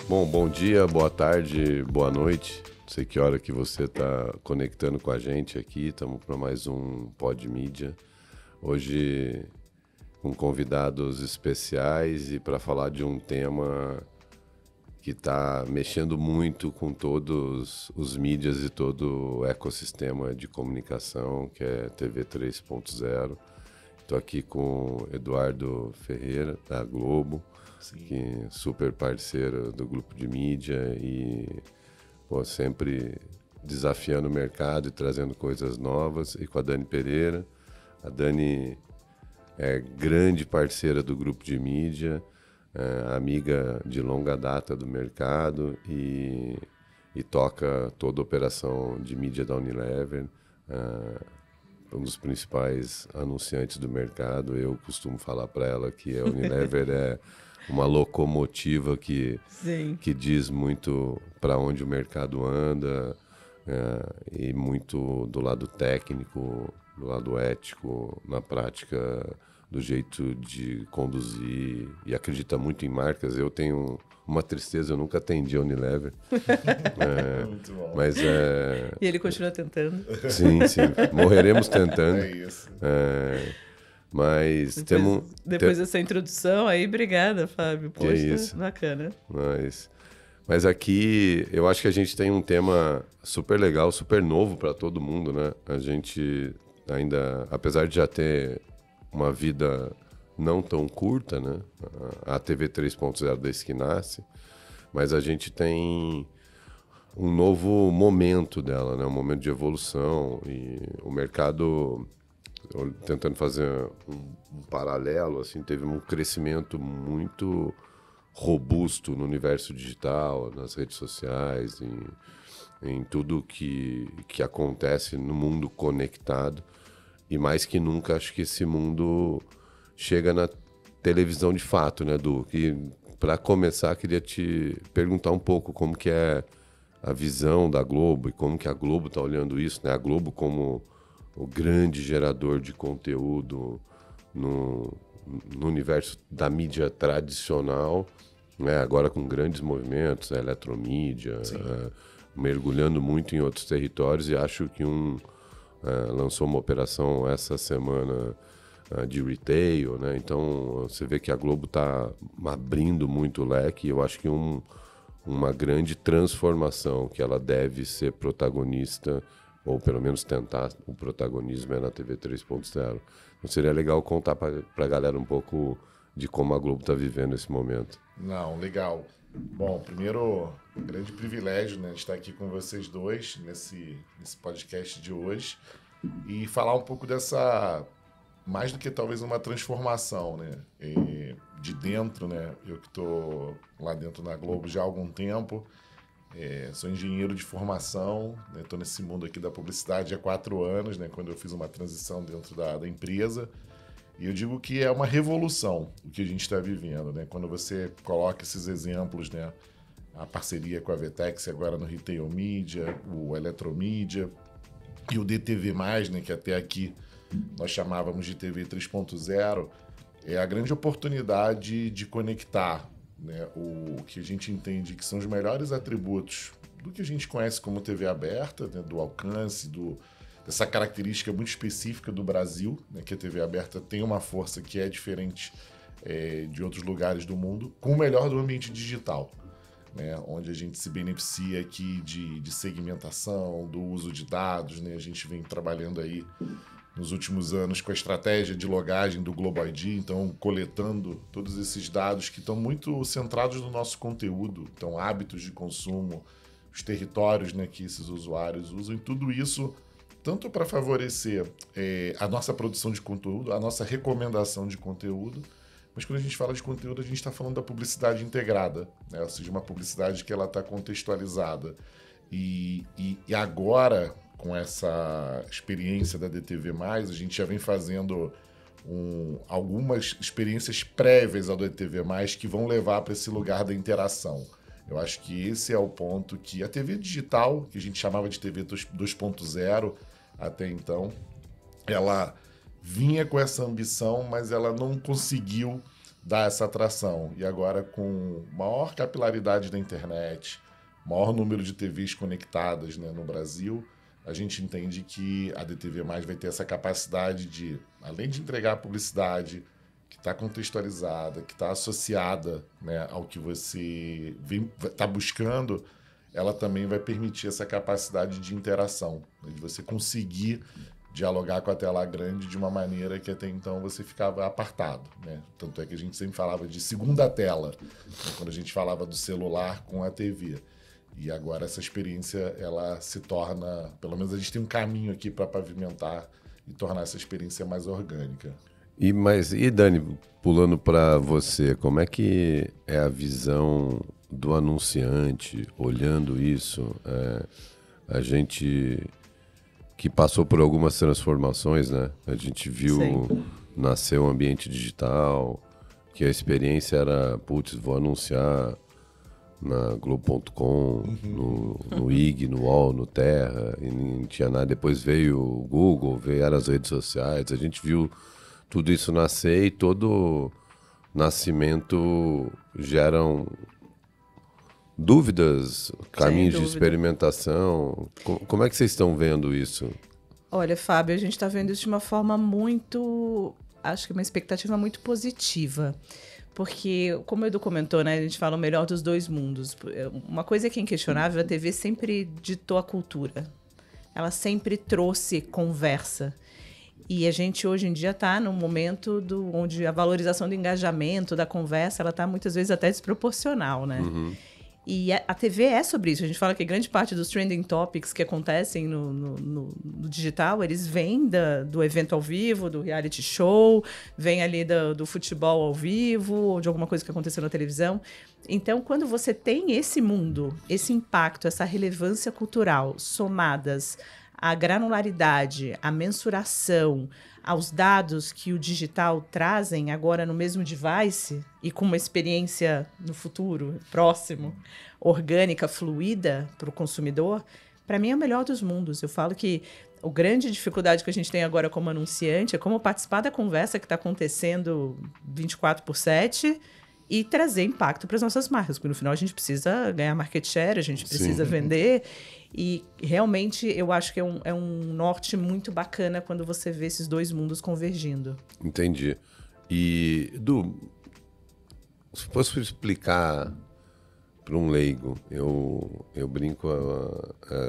Bom dia, boa tarde, boa noite. Não sei que hora que você está conectando com a gente aqui. Estamos para mais um Pod Mídia. Hoje com convidados especiais e para falar de um tema que está mexendo muito com todos os mídias e todo o ecossistema de comunicação, que é TV 3.0. Estou aqui com Eduardo Ferreira, da Globo, que é super parceiro do grupo de mídia e sempre desafiando o mercado e trazendo coisas novas. E com a Dani Pereira. A Dani é grande parceira do grupo de mídia, amiga de longa data do mercado e toca toda a operação de mídia da Unilever. Um dos principais anunciantes do mercado. Eu costumo falar para ela que a Unilever é uma locomotiva que diz muito para onde o mercado anda, e muito do lado técnico, do lado ético, na prática, do jeito de conduzir, e acredita muito em marcas. Eu tenho uma tristeza, eu nunca atendi a Unilever. Muito bom. Mas E ele continua tentando. Sim, morreremos tentando. É isso. Mas depois dessa introdução aí, obrigada, Fábio. Poxa, isso. Bacana. Mas aqui eu acho que a gente tem um tema super legal, super novo para todo mundo, né? A gente ainda, apesar de já ter uma vida não tão curta, né? A TV 3.0 desde que nasce, mas a gente tem um novo momento dela, né? Um momento de evolução e o mercado, tentando fazer um paralelo, assim, teve um crescimento muito robusto no universo digital, nas redes sociais, em tudo que acontece no mundo conectado. E mais que nunca, acho que esse mundo chega na televisão de fato, né, Du? E para começar, queria te perguntar um pouco como que é a visão da Globo e como que a Globo está olhando isso, né? A Globo como o grande gerador de conteúdo no universo da mídia tradicional, né? Agora com grandes movimentos, a eletromídia, mergulhando muito em outros territórios, e acho que lançou uma operação essa semana de retail, né? Então você vê que a Globo está abrindo muito o leque, e eu acho que uma grande transformação que ela deve ser protagonista, ou pelo menos tentar o protagonismo, é na TV 3.0. Então seria legal contar para a galera um pouco de como a Globo está vivendo esse momento. Não, legal. Bom, primeiro, um grande privilégio, né, de estar aqui com vocês dois nesse podcast de hoje e falar um pouco dessa, mais do que talvez uma transformação, né, de dentro, né, eu que estou lá dentro na Globo já há algum tempo. Sou engenheiro de formação, estou nesse mundo aqui da publicidade há 4 anos, né, quando eu fiz uma transição dentro da empresa. E eu digo que é uma revolução o que a gente está vivendo, né? Quando você coloca esses exemplos, né, a parceria com a Vetex agora no Retail Media, o Eletromídia e o DTV+, né, que até aqui nós chamávamos de TV 3.0, é a grande oportunidade de conectar, né, o que a gente entende que são os melhores atributos do que a gente conhece como TV aberta, né, do alcance, dessa característica muito específica do Brasil, né, que a TV aberta tem uma força que é diferente de outros lugares do mundo, com o melhor do ambiente digital, né, onde a gente se beneficia aqui de segmentação, do uso de dados, né, a gente vem trabalhando aí nos últimos anos com a estratégia de logagem do Globo ID, então coletando todos esses dados que estão muito centrados no nosso conteúdo, então hábitos de consumo, os territórios, né, que esses usuários usam, e tudo isso tanto para favorecer a nossa produção de conteúdo, a nossa recomendação de conteúdo, mas quando a gente fala de conteúdo, a gente está falando da publicidade integrada, né? Ou seja, uma publicidade que ela está contextualizada. E agora, com essa experiência da DTV+, a gente já vem fazendo algumas experiências prévias ao DTV+, que vão levar para esse lugar da interação. Eu acho que esse é o ponto que a TV digital, que a gente chamava de TV 2.0 até então, ela vinha com essa ambição, mas ela não conseguiu dar essa atração. E agora, com maior capilaridade da internet, maior número de TVs conectadas, né, no Brasil, a gente entende que a DTV+ vai ter essa capacidade de, além de entregar a publicidade que está contextualizada, que está associada, né, ao que você está buscando, ela também vai permitir essa capacidade de interação, né, de você conseguir dialogar com a tela grande de uma maneira que até então você ficava apartado, né? Tanto é que a gente sempre falava de segunda tela, né, quando a gente falava do celular com a TV. E agora essa experiência, ela se torna, pelo menos a gente tem um caminho aqui para pavimentar e tornar essa experiência mais orgânica. E Dani, pulando para você, como é que é a visão do anunciante olhando isso? A gente que passou por algumas transformações, né? A gente viu nascer um ambiente digital, que a experiência era, vou anunciar na Globo.com, no IG, no UOL, no Terra, e não tinha nada. Depois veio o Google, vieram as redes sociais, a gente viu tudo isso nascer e todo nascimento geram dúvidas, caminhos de experimentação. Como é que vocês estão vendo isso? Olha, Fábio, a gente está vendo isso de uma forma muito... Acho que uma expectativa muito positiva. Porque, como o Edu comentou, né, a gente fala o melhor dos dois mundos. Uma coisa que é inquestionável, a TV sempre ditou a cultura. Ela sempre trouxe conversa. E a gente, hoje em dia, está num momento onde a valorização do engajamento, da conversa, ela está muitas vezes até desproporcional, né? E a TV é sobre isso. A gente fala que grande parte dos trending topics que acontecem no digital, eles vêm do evento ao vivo, do reality show, vêm ali do futebol ao vivo, ou de alguma coisa que aconteceu na televisão. Então, quando você tem esse mundo, esse impacto, essa relevância cultural, somadas à granularidade, à mensuração, aos dados que o digital trazem agora no mesmo device e com uma experiência no futuro próximo, orgânica, fluida para o consumidor, para mim é o melhor dos mundos. Eu falo que a grande dificuldade que a gente tem agora como anunciante é como participar da conversa que está acontecendo 24/7 e trazer impacto para as nossas marcas, porque no final a gente precisa ganhar market share, a gente precisa vender. E realmente eu acho que é um norte muito bacana quando você vê esses dois mundos convergindo. Entendi. E, Edu, se fosse explicar para um leigo, eu brinco,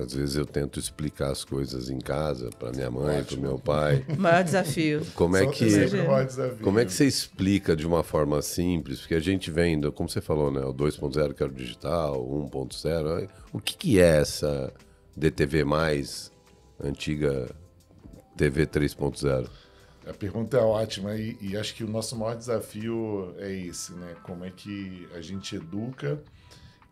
às vezes eu tento explicar as coisas em casa para minha mãe, para o meu pai. O maior desafio. Como é que Como você explica de uma forma simples? Porque a gente vendo, como você falou, né, o 2.0 que era o digital, o 1.0, o que é essa DTV+, antiga TV 3.0? A pergunta é ótima e acho que o nosso maior desafio é esse, né? Como é que a gente educa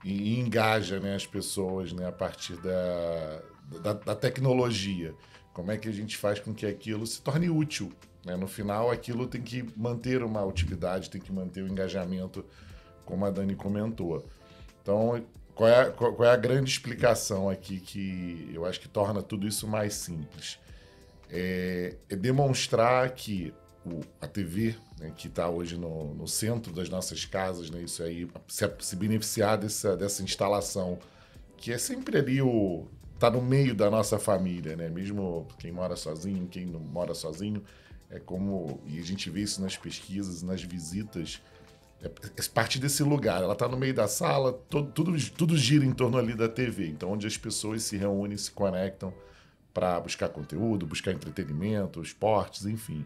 e engaja, né, as pessoas, né, a partir da tecnologia. Como é que a gente faz com que aquilo se torne útil, né? No final, aquilo tem que manter uma utilidade, tem que manter o engajamento, como a Dani comentou. Então, qual é a grande explicação aqui que eu acho que torna tudo isso mais simples? É demonstrar que a TV, né, que está hoje no centro das nossas casas, né, isso aí, se beneficiar dessa instalação, que é sempre ali tá no meio da nossa família, né? Mesmo quem mora sozinho, quem não mora sozinho, e a gente vê isso nas pesquisas, nas visitas, é parte desse lugar, ela está no meio da sala, tudo gira em torno ali da TV, então onde as pessoas se reúnem, se conectam para buscar conteúdo, buscar entretenimento, esportes, enfim.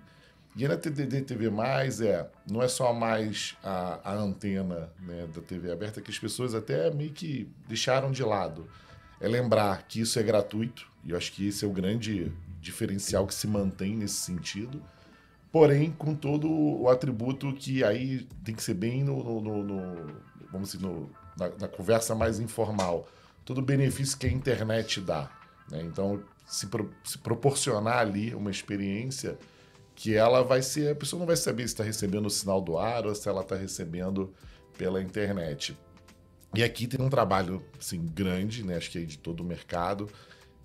E na DTV+, não é só mais a antena, né, da TV aberta, que as pessoas até meio que deixaram de lado. É lembrar que isso é gratuito, e eu acho que esse é o grande diferencial que se mantém nesse sentido, porém com todo o atributo que aí tem que ser bem vamos dizer, na conversa mais informal, todo o benefício que a internet dá, né? Então, se proporcionar ali uma experiência que ela vai ser... A pessoa não vai saber se está recebendo o sinal do ar ou se ela está recebendo pela internet. E aqui tem um trabalho assim, grande, né, acho que é de todo o mercado,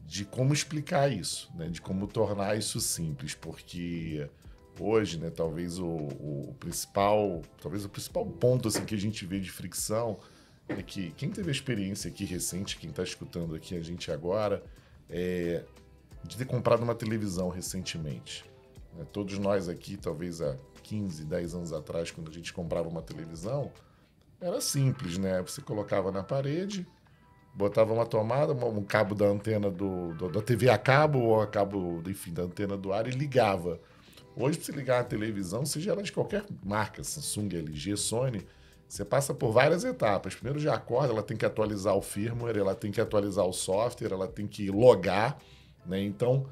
de como explicar isso, né, de como tornar isso simples, porque hoje, né, talvez o principal ponto assim, que a gente vê de fricção é que quem teve a experiência aqui recente, quem está escutando aqui a gente agora, de ter comprado uma televisão recentemente. Né? Todos nós aqui, talvez há 15, 10 anos atrás, quando a gente comprava uma televisão, era simples, né? Você colocava na parede, botava uma tomada, um cabo da antena da TV a cabo ou a cabo, enfim, da antena do ar e ligava. Hoje, para você ligar a televisão, seja ela de qualquer marca, Samsung, LG, Sony, você passa por várias etapas. Primeiro já acorda, ela tem que atualizar o firmware, ela tem que atualizar o software, ela tem que logar, né? Então,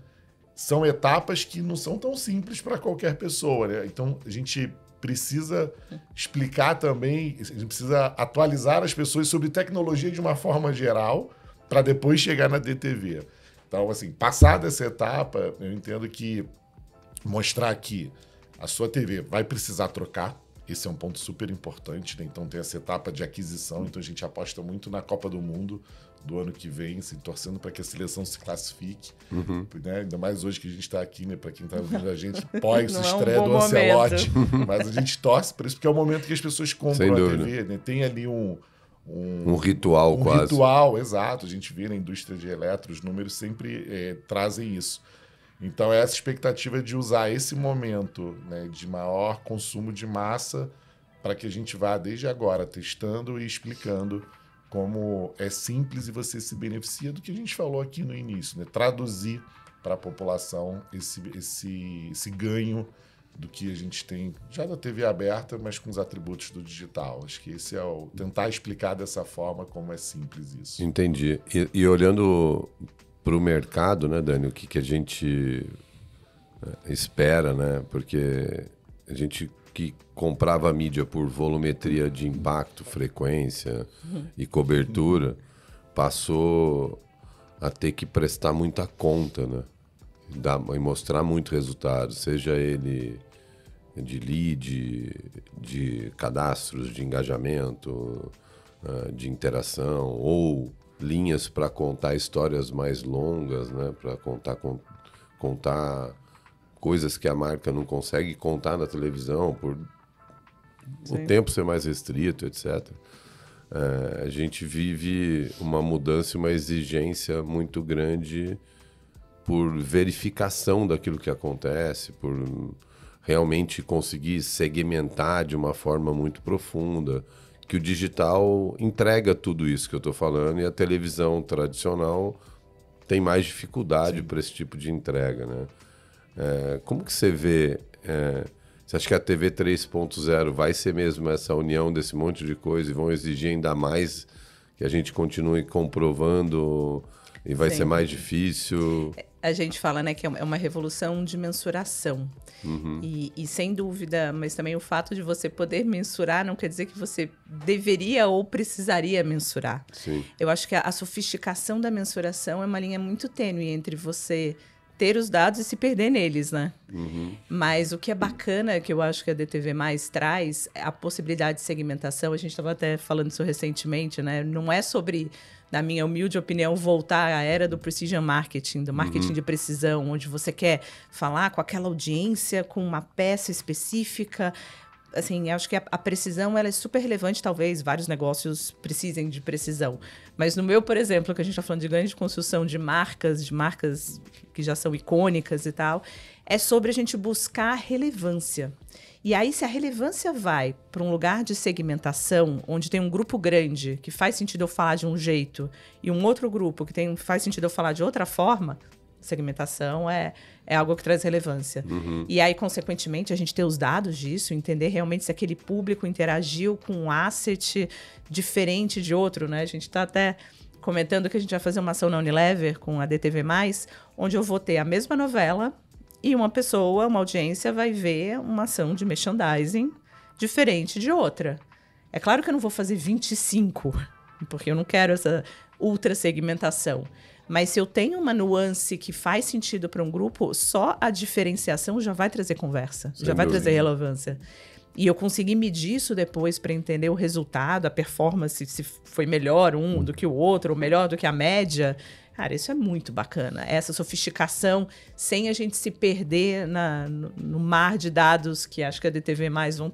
são etapas que não são tão simples para qualquer pessoa, né? Então, a gente precisa explicar também, a gente precisa atualizar as pessoas sobre tecnologia de uma forma geral para depois chegar na DTV. Então, assim, passada essa etapa, eu entendo que mostrar que a sua TV vai precisar trocar, esse é um ponto super importante, né? Então tem essa etapa de aquisição, então a gente aposta muito na Copa do Mundo do ano que vem, assim, torcendo para que a seleção se classifique, né? Ainda mais hoje que a gente está aqui, né? Para quem está ouvindo a gente, pós-estreia do Ancelotti, mas a gente torce por isso, porque é o momento que as pessoas compram a TV, né? Tem ali um ritual quase. Um ritual, exato. A gente vê na indústria de eletro, os números sempre trazem isso. Então, essa expectativa de usar esse momento, né, de maior consumo de massa para que a gente vá, desde agora, testando e explicando como é simples e você se beneficia do que a gente falou aqui no início, né? Traduzir para a população esse ganho do que a gente tem já da TV aberta, mas com os atributos do digital. Acho que esse é tentar explicar dessa forma como é simples isso. Entendi. E olhando para o mercado, né, Dani, o que a gente espera, né? Porque a gente que comprava a mídia por volumetria de impacto, frequência e cobertura, passou a ter que prestar muita conta, né? E mostrar muito resultado, seja ele de lead, de cadastros, de engajamento, de interação, ou linhas para contar histórias mais longas, né? Para contar coisas que a marca não consegue contar na televisão por o tempo ser mais restrito, etc. A gente vive uma mudança e uma exigência muito grande por verificação daquilo que acontece, por realmente conseguir segmentar de uma forma muito profunda, que o digital entrega tudo isso que eu estou falando e a televisão tradicional tem mais dificuldade para esse tipo de entrega, né? Como que você vê? Você acha que a TV 3.0 vai ser mesmo essa união desse monte de coisa e vão exigir ainda mais que a gente continue comprovando e vai ser mais difícil? A gente fala, né, que é uma revolução de mensuração. E sem dúvida, mas também o fato de você poder mensurar não quer dizer que você deveria ou precisaria mensurar. Sim. Eu acho que a sofisticação da mensuração é uma linha muito tênue entre você ter os dados e se perder neles, né? Mas o que é bacana, que eu acho que a DTV+ traz, é a possibilidade de segmentação. A gente estava até falando isso recentemente, né? Não é sobre, na minha humilde opinião, voltar à era do precision marketing, do marketing de precisão, onde você quer falar com aquela audiência, com uma peça específica. Assim, acho que a precisão ela é super relevante, talvez vários negócios precisem de precisão. Mas no meu, por exemplo, que a gente está falando de ganho de construção de marcas que já são icônicas e tal, é sobre a gente buscar relevância. E aí, se a relevância vai para um lugar de segmentação, onde tem um grupo grande que faz sentido eu falar de um jeito e um outro grupo que faz sentido eu falar de outra forma, segmentação é algo que traz relevância. E aí, consequentemente, a gente ter os dados disso, entender realmente se aquele público interagiu com um asset diferente de outro, né? A gente está até comentando que a gente vai fazer uma ação na Unilever com a DTV+, onde eu vou ter a mesma novela e uma audiência vai ver uma ação de merchandising diferente de outra. É claro que eu não vou fazer 25, porque eu não quero essa ultra segmentação. Mas se eu tenho uma nuance que faz sentido para um grupo, só a diferenciação já vai trazer conversa, já vai trazer relevância. E eu consegui medir isso depois para entender o resultado, a performance, se foi melhor um do que o outro, ou melhor do que a média. Cara, isso é muito bacana. Essa sofisticação, sem a gente se perder no mar de dados que acho que a DTV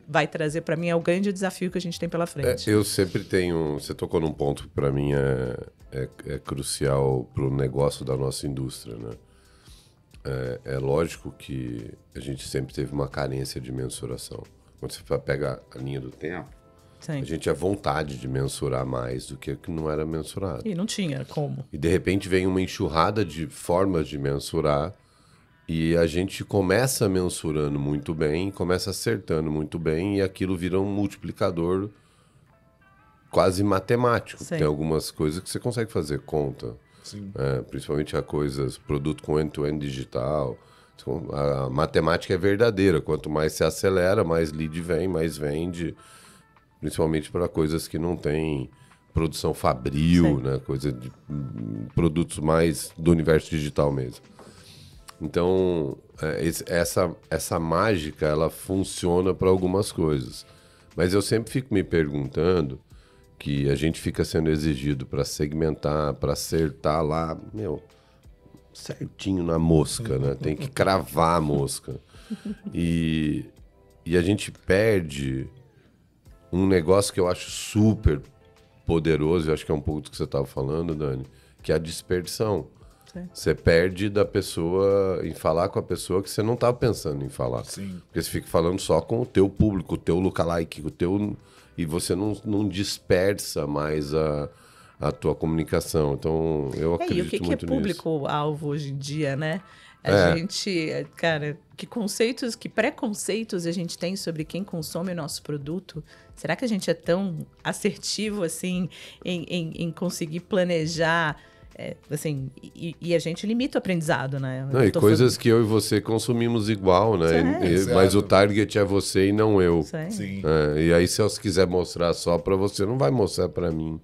vai trazer para mim, é o grande desafio que a gente tem pela frente. Eu sempre tenho... Você tocou num ponto que para mim é crucial para o negócio da nossa indústria, né? É lógico que a gente sempre teve uma carência de mensuração. Quando você pega a linha do tempo, Sim. a gente tinha vontade de mensurar mais do que o que não era mensurado. E não tinha como. E de repente vem uma enxurrada de formas de mensurar e a gente começa mensurando muito bem, começa acertando muito bem e aquilo vira um multiplicador quase matemático. Sim. Tem algumas coisas que você consegue fazer conta. Sim. Principalmente a coisas, produto com end-to-end digital. A matemática é verdadeira. Quanto mais se acelera, mais lead vem, mais vende. Principalmente para coisas que não tem produção fabril, né? Coisa de produtos mais do universo digital mesmo. Então, essa mágica, ela funciona para algumas coisas. Mas eu sempre fico me perguntando que a gente fica sendo exigido para segmentar, para acertar lá, certinho na mosca, né? Tem que cravar a mosca. E a gente perde um negócio que eu acho super poderoso, eu acho que é um pouco do que você estava falando, Dani, que é a dispersão. Sim. Você perde da pessoa, em falar com a pessoa que você não estava pensando em falar. Sim. Porque você fica falando só com o teu público, o teu lookalike, e você não dispersa mais a tua comunicação. Então, eu acredito muito nisso. E o que é público-alvo hoje em dia, né? A gente, cara, que preconceitos a gente tem sobre quem consome o nosso produto? Será que a gente é tão assertivo, assim, em conseguir planejar, assim, e a gente limita o aprendizado, né? Não, e coisas que eu e você consumimos igual, né? Mas o target é você e não eu. Sim. E aí, se eu quiser mostrar só para você, não vai mostrar para mim.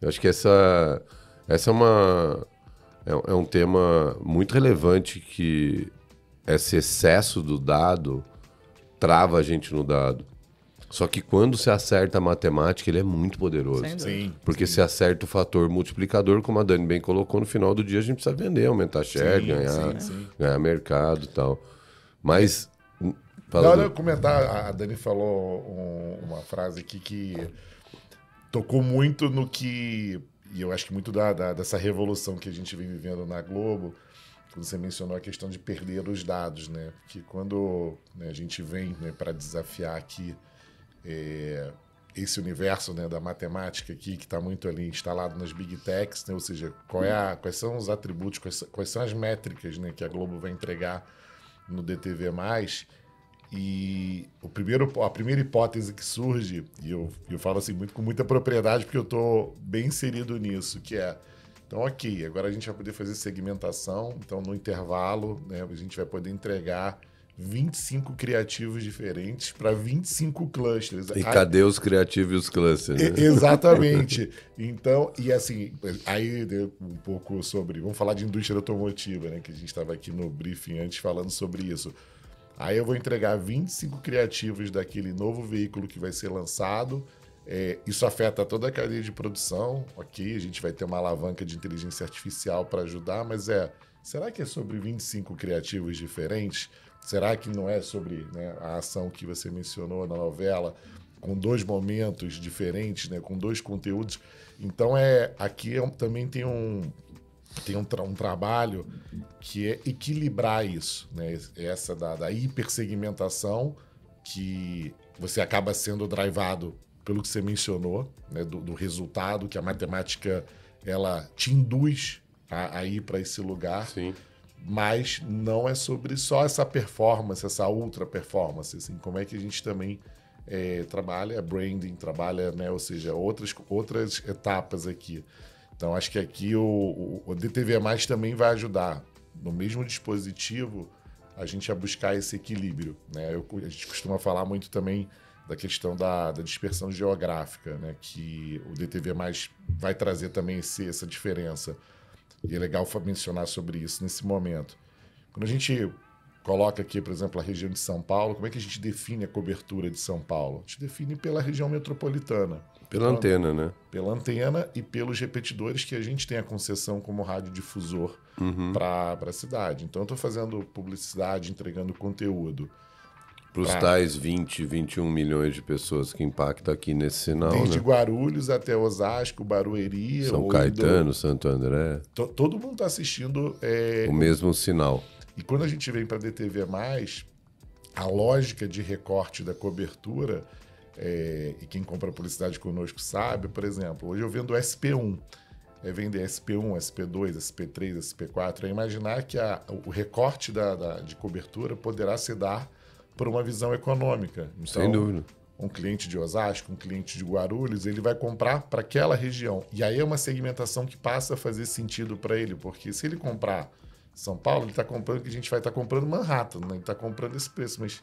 Eu acho que essa é um tema muito relevante, que esse excesso do dado trava a gente no dado. Só que quando você acerta a matemática, ele é muito poderoso. Sim. Porque você acerta o fator multiplicador, como a Dani bem colocou, no final do dia a gente precisa vender, aumentar share, ganhar mercado e tal. Mas... Não, comentar, a Dani falou uma frase aqui que tocou muito no que... E eu acho que muito dessa revolução que a gente vem vivendo na Globo, quando você mencionou a questão de perder os dados, né? Porque quando a gente vem, né, para desafiar aqui esse universo, né, da matemática aqui, que está muito ali instalado nas Big Techs, né? Ou seja, quais são os atributos, quais são as métricas, né, que a Globo vai entregar no DTV+, e a primeira hipótese que surge, e eu falo assim com muita propriedade, porque eu estou bem inserido nisso, que é, então ok, agora a gente vai poder fazer segmentação, então no intervalo, né, a gente vai poder entregar 25 criativos diferentes para 25 clusters. E cadê os criativos e os clusters? Né? Exatamente. Então, e assim, aí um pouco sobre, vamos falar de indústria automotiva, né, que a gente estava aqui no briefing antes falando sobre isso. Aí eu vou entregar 25 criativos daquele novo veículo que vai ser lançado. Isso afeta toda a cadeia de produção, ok? A gente vai ter uma alavanca de inteligência artificial para ajudar, mas será que é sobre 25 criativos diferentes? Será que não é sobre, né, a ação que você mencionou na novela, com 2 momentos diferentes, né, com 2 conteúdos? Então, aqui também tem um trabalho que é equilibrar isso, né? Essa da hipersegmentação, que você acaba sendo drivado pelo que você mencionou, né? Do resultado, que a matemática ela te induz a ir para esse lugar. Sim. Mas não é sobre só essa performance, essa ultra performance. Assim, como é que a gente também trabalha branding, trabalha, né? Ou seja, outras etapas aqui. Então, acho que aqui o DTV+ também vai ajudar, no mesmo dispositivo, a gente a buscar esse equilíbrio, né? A gente costuma falar muito também da questão da dispersão geográfica, né? Que o DTV+ vai trazer também essa diferença. E é legal mencionar sobre isso nesse momento. Quando a gente coloca aqui, por exemplo, a região de São Paulo, como é que a gente define a cobertura de São Paulo? A gente define pela região metropolitana. Pela antena, né? Pela antena e pelos repetidores que a gente tem a concessão como radiodifusor para a cidade. Então, eu estou fazendo publicidade, entregando conteúdo. Para os tais 20, 21 milhões de pessoas que impacta aqui nesse sinal, Desde né? Guarulhos até Osasco, Barueri. São Caetano, Santo André. Todo mundo está assistindo. O mesmo sinal. E quando a gente vem para a DTV+, a lógica de recorte da cobertura, e quem compra publicidade conosco sabe, por exemplo, hoje eu vendo SP1. É vender SP1, SP2, SP3, SP4. É imaginar que o recorte de cobertura poderá se dar por uma visão econômica. Então, sem dúvida. Um cliente de Osasco, um cliente de Guarulhos, ele vai comprar para aquela região. E aí é uma segmentação que passa a fazer sentido para ele, porque se ele comprar São Paulo, ele está comprando, que a gente vai estar comprando Manhattan, né? Ele está comprando esse preço, mas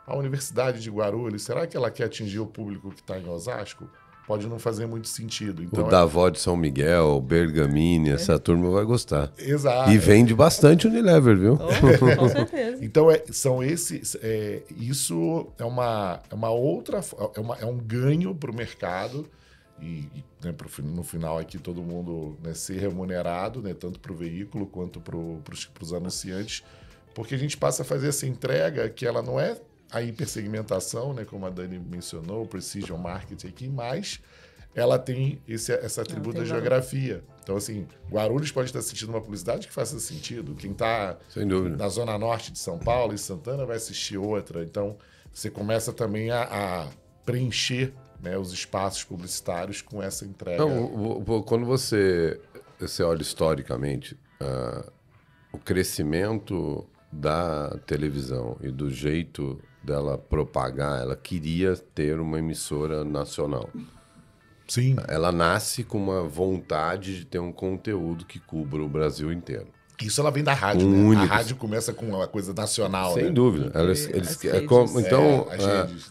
a Universidade de Guarulhos, será que ela quer atingir o público que está em Osasco? Pode não fazer muito sentido. Então, o Davó de São Miguel, Bergamini, essa turma vai gostar. Exato. E vende bastante Unilever, viu? Oh, com certeza. Então, são esses. Isso é uma outra. É um ganho para o mercado. E né, no final aqui todo mundo, né, ser remunerado, né, tanto para o veículo quanto para os anunciantes, porque a gente passa a fazer essa entrega que ela não é a hipersegmentação, né, como a Dani mencionou, o precision marketing aqui, mas ela tem esse atributo da geografia. Então, assim, Guarulhos pode estar assistindo uma publicidade que faça sentido. Quem está na zona norte de São Paulo, em Santana, vai assistir outra. Então, você começa também a preencher, né, os espaços publicitários com essa entrega. Não, quando você olha historicamente, o crescimento da televisão e do jeito dela propagar, ela queria ter uma emissora nacional. Sim. Ela nasce com uma vontade de ter um conteúdo que cubra o Brasil inteiro. Isso ela vem da rádio, né? A rádio começa com uma coisa nacional, sem né? dúvida.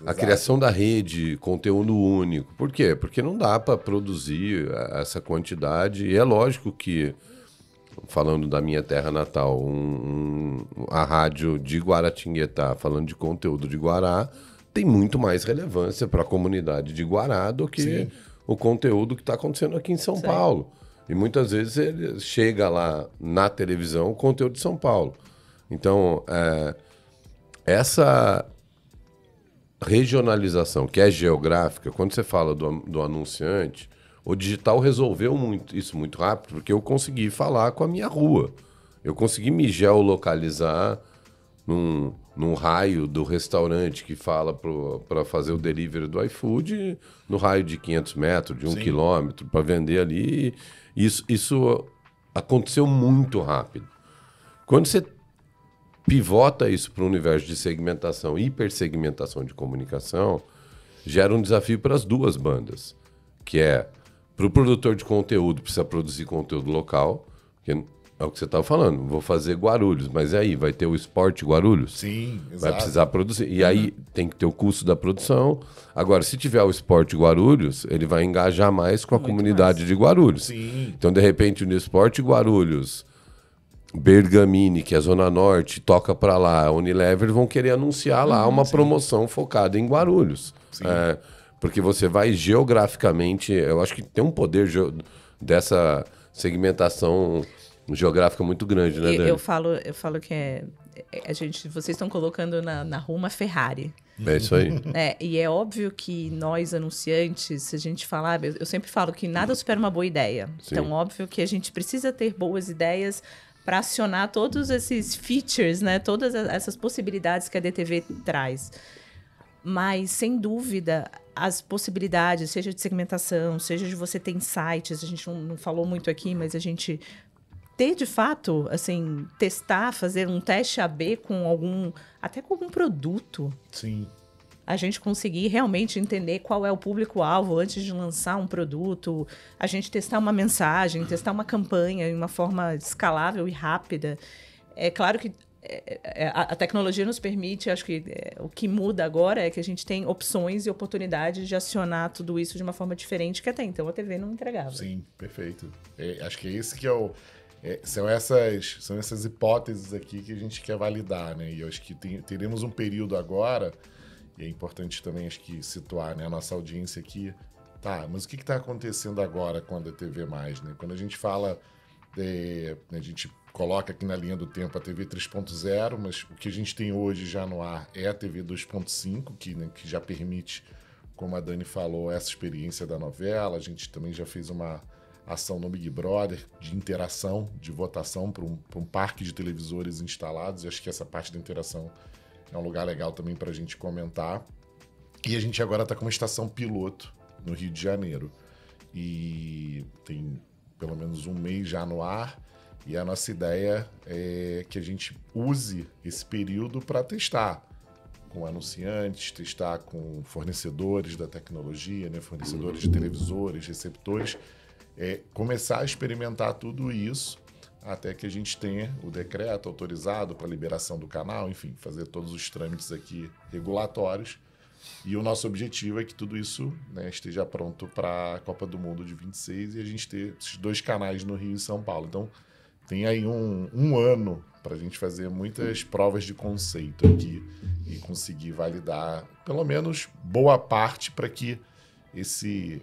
A criação da rede, conteúdo único. Por quê? Porque não dá para produzir essa quantidade. E é lógico que, falando da minha terra natal, a rádio de Guaratinguetá, falando de conteúdo de Guará, tem muito mais relevância para a comunidade de Guará do que o conteúdo que está acontecendo aqui em São Paulo. E muitas vezes ele chega lá na televisão o conteúdo de São Paulo. Então, essa regionalização, que é geográfica, quando você fala do anunciante, o digital resolveu isso muito rápido, porque eu consegui falar com a minha rua. Eu consegui me geolocalizar num raio do restaurante que fala para fazer o delivery do iFood, no raio de 500 metros, de 1 quilômetro, para vender ali. Isso aconteceu muito rápido. Quando você pivota isso para o universo de segmentação, hipersegmentação de comunicação, gera um desafio para as duas bandas, que é para o produtor de conteúdo, precisa produzir conteúdo local, que é o que você estava falando, vou fazer Guarulhos, mas aí vai ter o Esporte Guarulhos? Sim, exato. Vai precisar produzir. E aí tem que ter o custo da produção. Agora, se tiver o Esporte Guarulhos, ele vai engajar mais com a comunidade de Guarulhos. Sim. Então, de repente, no Esporte Guarulhos, Bergamini, que é a Zona Norte, toca para lá, a Unilever, vão querer anunciar lá uma promoção focada em Guarulhos. Porque você vai geograficamente... Eu acho que tem um poder dessa segmentação geográfica muito grande, né, Dani? Eu falo que vocês estão colocando na rua uma Ferrari. É isso aí. E é óbvio que nós, anunciantes, se a gente falar... Eu sempre falo que nada supera uma boa ideia. Sim. Então, óbvio que a gente precisa ter boas ideias para acionar todos esses features, né? Todas essas possibilidades que a DTV traz. Mas, sem dúvida, as possibilidades, seja de segmentação, seja de você ter insights, a gente não falou muito aqui, mas a gente ter, de fato, assim, testar, fazer um teste AB até com algum produto. Sim. A gente conseguir realmente entender qual é o público-alvo antes de lançar um produto, a gente testar uma mensagem, testar uma campanha de uma forma escalável e rápida. É claro que a tecnologia nos permite, acho que o que muda agora é que a gente tem opções e oportunidades de acionar tudo isso de uma forma diferente que até então a TV não entregava. Sim, perfeito. Acho que é esse que são essas hipóteses aqui que a gente quer validar, né? E eu acho que teremos um período agora, e é importante também, acho que, situar, né, a nossa audiência aqui, tá, mas o que está acontecendo agora com a TV+, né? Quando a gente fala, a gente coloca aqui na linha do tempo a TV 3.0, mas o que a gente tem hoje já no ar é a TV 2.5, que já permite, como a Dani falou, essa experiência da novela. A gente também já fez uma ação no Big Brother de interação, de votação para um parque de televisores instalados. E acho que essa parte da interação é um lugar legal também para a gente comentar. E a gente agora está com uma estação piloto no Rio de Janeiro. E tem pelo menos um mês já no ar. E a nossa ideia é que a gente use esse período para testar com anunciantes, testar com fornecedores da tecnologia, né? Fornecedores de televisores, receptores, começar a experimentar tudo isso até que a gente tenha o decreto autorizado para liberação do canal, enfim, fazer todos os trâmites aqui regulatórios. E o nosso objetivo é que tudo isso, né, esteja pronto para a Copa do Mundo de 26 e a gente ter esses 2 canais no Rio e São Paulo. Então, tem aí um ano para a gente fazer muitas provas de conceito aqui e conseguir validar, pelo menos, boa parte para que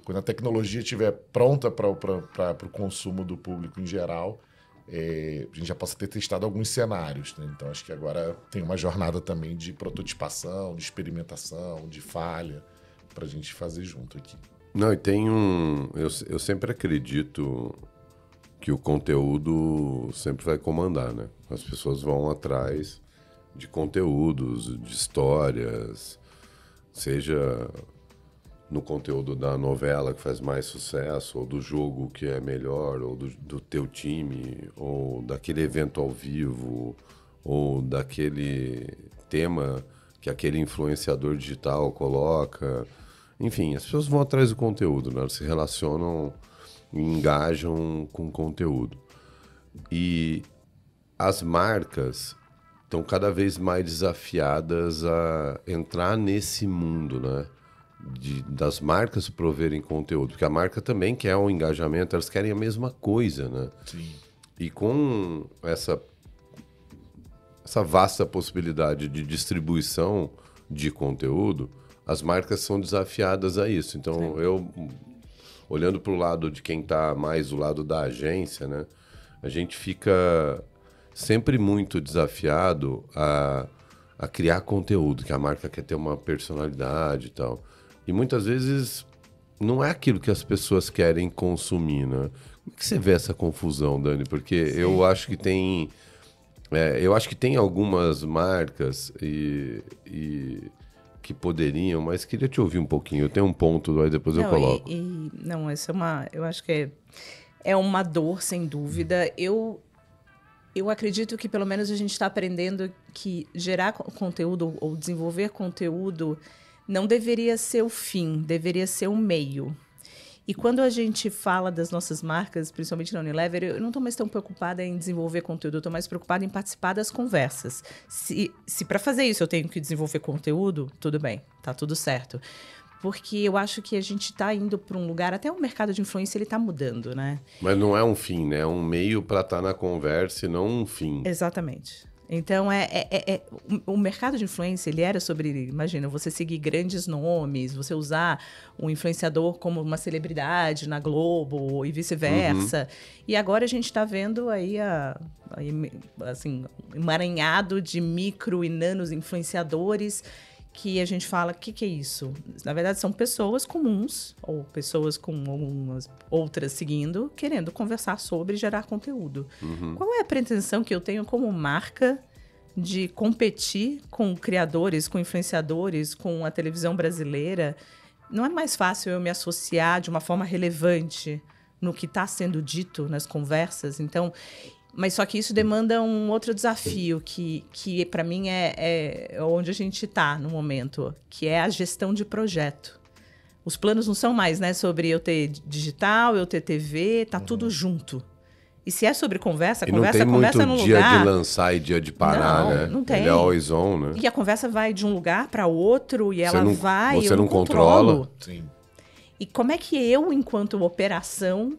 quando a tecnologia estiver pronta para o consumo do público em geral, a gente já possa ter testado alguns cenários, né? Então, acho que agora tem uma jornada também de prototipação, de experimentação, de falha, para a gente fazer junto aqui. Não, e tem eu sempre acredito que o conteúdo sempre vai comandar, né? As pessoas vão atrás de conteúdos, de histórias, seja no conteúdo da novela que faz mais sucesso, ou do jogo que é melhor, ou do teu time, ou daquele evento ao vivo, ou daquele tema que aquele influenciador digital coloca. Enfim, as pessoas vão atrás do conteúdo, né? Elas se relacionam e engajam com o conteúdo. E as marcas estão cada vez mais desafiadas a entrar nesse mundo, né? Das marcas proverem conteúdo, porque a marca também quer um engajamento, elas querem a mesma coisa, né? Sim. E com essa vasta possibilidade de distribuição de conteúdo, as marcas são desafiadas a isso. Então, eu, olhando para o lado de quem está mais do lado da agência, né? A gente fica sempre muito desafiado a criar conteúdo, que a marca quer ter uma personalidade e tal. E muitas vezes não é aquilo que as pessoas querem consumir, né? Como é que você vê essa confusão, Dani? Porque eu acho que tem algumas marcas e que poderiam, mas queria te ouvir um pouquinho. Eu tenho um ponto, aí depois eu coloco. Não, essa eu acho que é uma dor, sem dúvida. Eu acredito que pelo menos a gente está aprendendo que gerar conteúdo ou desenvolver conteúdo não deveria ser o fim, deveria ser o meio. E quando a gente fala das nossas marcas, principalmente na Unilever, eu não estou mais tão preocupada em desenvolver conteúdo, eu estou mais preocupada em participar das conversas. Se para fazer isso eu tenho que desenvolver conteúdo, tudo bem, tá tudo certo. Porque eu acho que a gente está indo para um lugar, até o mercado de influência ele está mudando, né? Mas não é um fim, né? É um meio para estar na conversa e não um fim. Exatamente. Então, o mercado de influência, ele era sobre, imagina, você seguir grandes nomes, você usar um influenciador como uma celebridade na Globo e vice-versa. Uhum. E agora a gente está vendo aí, assim, um emaranhado de micro e nanos influenciadores que a gente fala, o que é isso? Na verdade, são pessoas comuns, ou pessoas com algumas outras seguindo, querendo conversar sobre e gerar conteúdo. Uhum. Qual é a pretensão que eu tenho como marca de competir com criadores, com influenciadores, com a televisão brasileira? Não é mais fácil eu me associar de uma forma relevante no que está sendo dito nas conversas? Então... Mas só que isso demanda um outro desafio, que para mim é onde a gente está no momento, que é a gestão de projeto. Os planos não são mais, né, sobre eu ter digital, eu ter TV, tá tudo junto. E se é sobre conversa, e conversa no lugar... não tem muito dia de lançar e dia de parar, né? Não tem. Ele é always on, né? E a conversa vai de um lugar para outro, e ela Você não controla. Sim. E como é que eu, enquanto operação...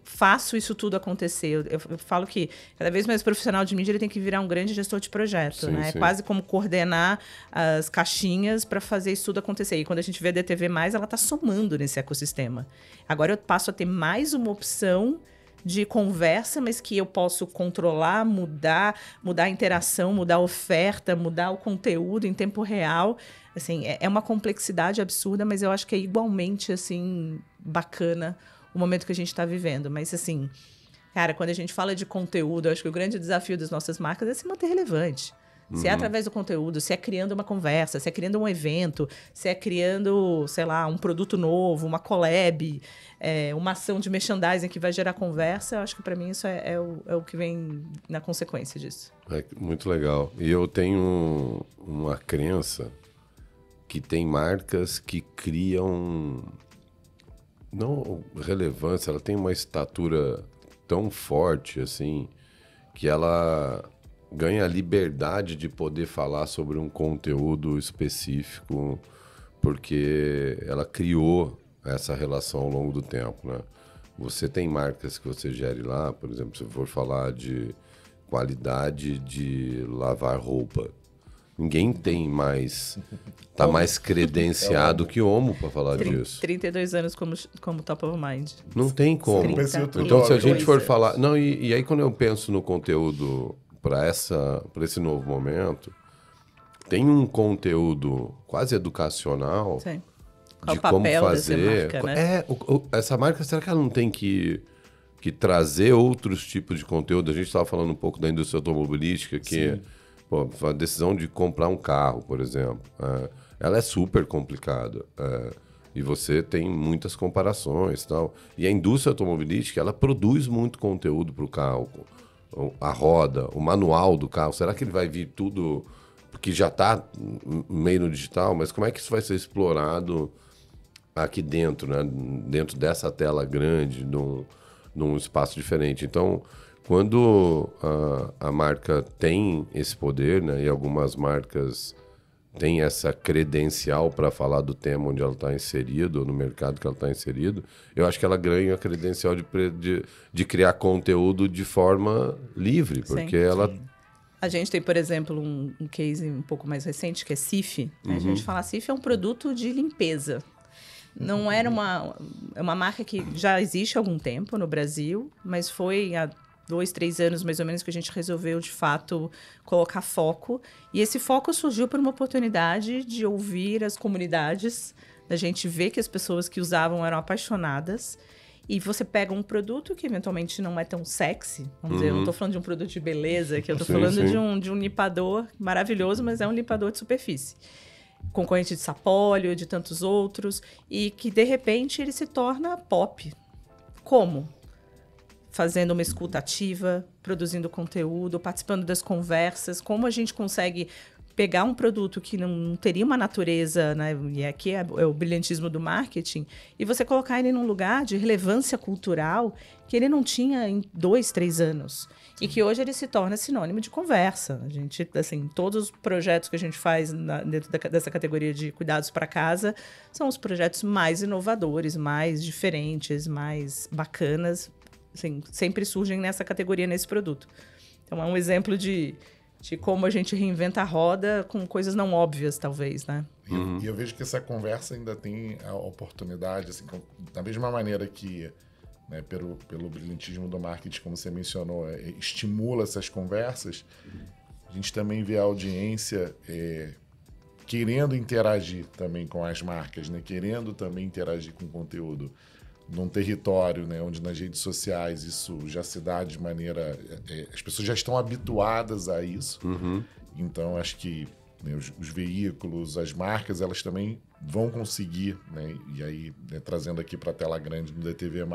faço isso tudo acontecer. Eu falo que cada vez mais profissional de mídia ele tem que virar um grande gestor de projeto, Sim, né? sim. É quase como coordenar as caixinhas para fazer isso tudo acontecer. E quando a gente vê a DTV+, ela está somando nesse ecossistema. Agora eu passo a ter mais uma opção de conversa, mas que eu posso controlar, mudar a interação, mudar a oferta, mudar o conteúdo em tempo real. Assim, é uma complexidade absurda, mas eu acho que é igualmente assim bacana o momento que a gente está vivendo. Mas, assim, cara, quando a gente fala de conteúdo, eu acho que o grande desafio das nossas marcas é se manter relevante. Se é através do conteúdo, se é criando uma conversa, se é criando um evento, se é criando, sei lá, um produto novo, uma collab, uma ação de merchandising que vai gerar conversa, eu acho que para mim isso é o que vem na consequência disso. É muito legal. E eu tenho uma crença que tem marcas que criam, não relevância, ela tem uma estatura tão forte assim, que ela ganha a liberdade de poder falar sobre um conteúdo específico, porque ela criou essa relação ao longo do tempo, né? Você tem marcas que você gere lá, por exemplo, se for falar de qualidade de lavar roupa, ninguém tem mais, tá mais credenciado que Omo para falar disso. 32 anos como top of mind. Não tem como. 30. Então, se a gente for 32 falar... Não, e aí quando eu penso no conteúdo para esse novo momento, tem um conteúdo quase educacional Sim. Qual de o papel como dessa fazer. marca, né? Essa marca, será que ela não tem que trazer outros tipos de conteúdo? A gente estava falando um pouco da indústria automobilística, que pô, a decisão de comprar um carro, por exemplo, ela é super complicada. E você tem muitas comparações e tal. E a indústria automobilística, ela produz muito conteúdo para o carro. A roda, o manual do carro, será que ele vai vir tudo... Porque já está meio no digital, mas como é que isso vai ser explorado aqui dentro, né? Dentro dessa tela grande, num espaço diferente. Então, quando a marca tem esse poder, né? E algumas marcas têm essa credencial para falar do tema onde ela está inserido, ou no mercado que ela está inserido, eu acho que ela ganha a credencial de criar conteúdo de forma livre, porque ela... A gente tem, por exemplo, um case um pouco mais recente, que é Cif. Né? A gente fala Cif é um produto de limpeza. Não era uma marca que já existe há algum tempo no Brasil, mas foi há 2, 3 anos, mais ou menos, que a gente resolveu, de fato, colocar foco. E esse foco surgiu por uma oportunidade de ouvir as comunidades, da gente ver que as pessoas que usavam eram apaixonadas. E você pega um produto que eventualmente não é tão sexy, vamos dizer, eu não estou falando de um produto de beleza, que eu estou falando de um limpador maravilhoso, mas é um limpador de superfície. Concorrente de Sapólio, de tantos outros, e que, de repente, ele se torna pop. Como? Fazendo uma escuta ativa, produzindo conteúdo, participando das conversas, como a gente consegue pegar um produto que não teria uma natureza, né, e aqui é o brilhantismo do marketing, e você colocar ele num lugar de relevância cultural que ele não tinha em 2, 3 anos. Sim. E que hoje ele se torna sinônimo de conversa. A gente, assim, todos os projetos que a gente faz dentro dessa categoria de cuidados para casa são os projetos mais inovadores, mais diferentes, mais bacanas, assim, sempre surgem nessa categoria, nesse produto. Então, é um exemplo de como a gente reinventa a roda com coisas não óbvias, talvez, né? E eu vejo que essa conversa ainda tem a oportunidade, assim, da mesma maneira que, né, pelo brilhantismo do marketing, como você mencionou, estimula essas conversas, a gente também vê a audiência querendo interagir também com as marcas, né? Querendo também interagir com o conteúdo. Num território, né, onde nas redes sociais isso já se dá de maneira... as pessoas já estão habituadas a isso. Então, acho que, né, os veículos, as marcas, elas também vão conseguir, né, e aí, né, trazendo aqui para a tela grande do DTV+,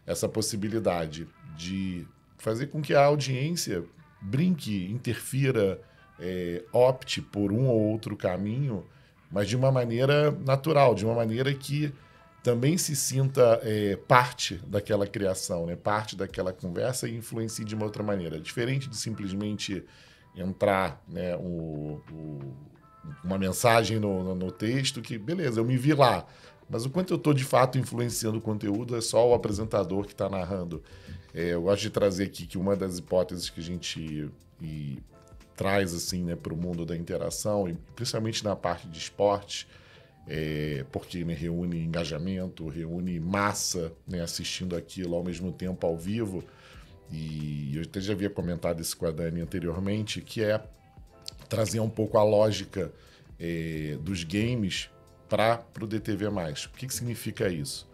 essa possibilidade de fazer com que a audiência brinque, interfira, opte por um ou outro caminho, mas de uma maneira natural, de uma maneira que também se sinta parte daquela criação, né? Parte daquela conversa e influencie de uma outra maneira. Diferente de simplesmente entrar, né, uma mensagem no texto que, beleza, eu me vi lá, Mas o quanto eu estou, de fato, influenciando o conteúdo é só o apresentador que está narrando. Eu gosto de trazer aqui que uma das hipóteses que a gente traz assim, né, para o mundo da interação, e principalmente na parte de esporte, porque, né, reúne engajamento, reúne massa, né, assistindo aquilo ao mesmo tempo ao vivo. E eu até já havia comentado isso com a Dani anteriormente, que é trazer um pouco a lógica dos games para o DTV+. O que significa isso?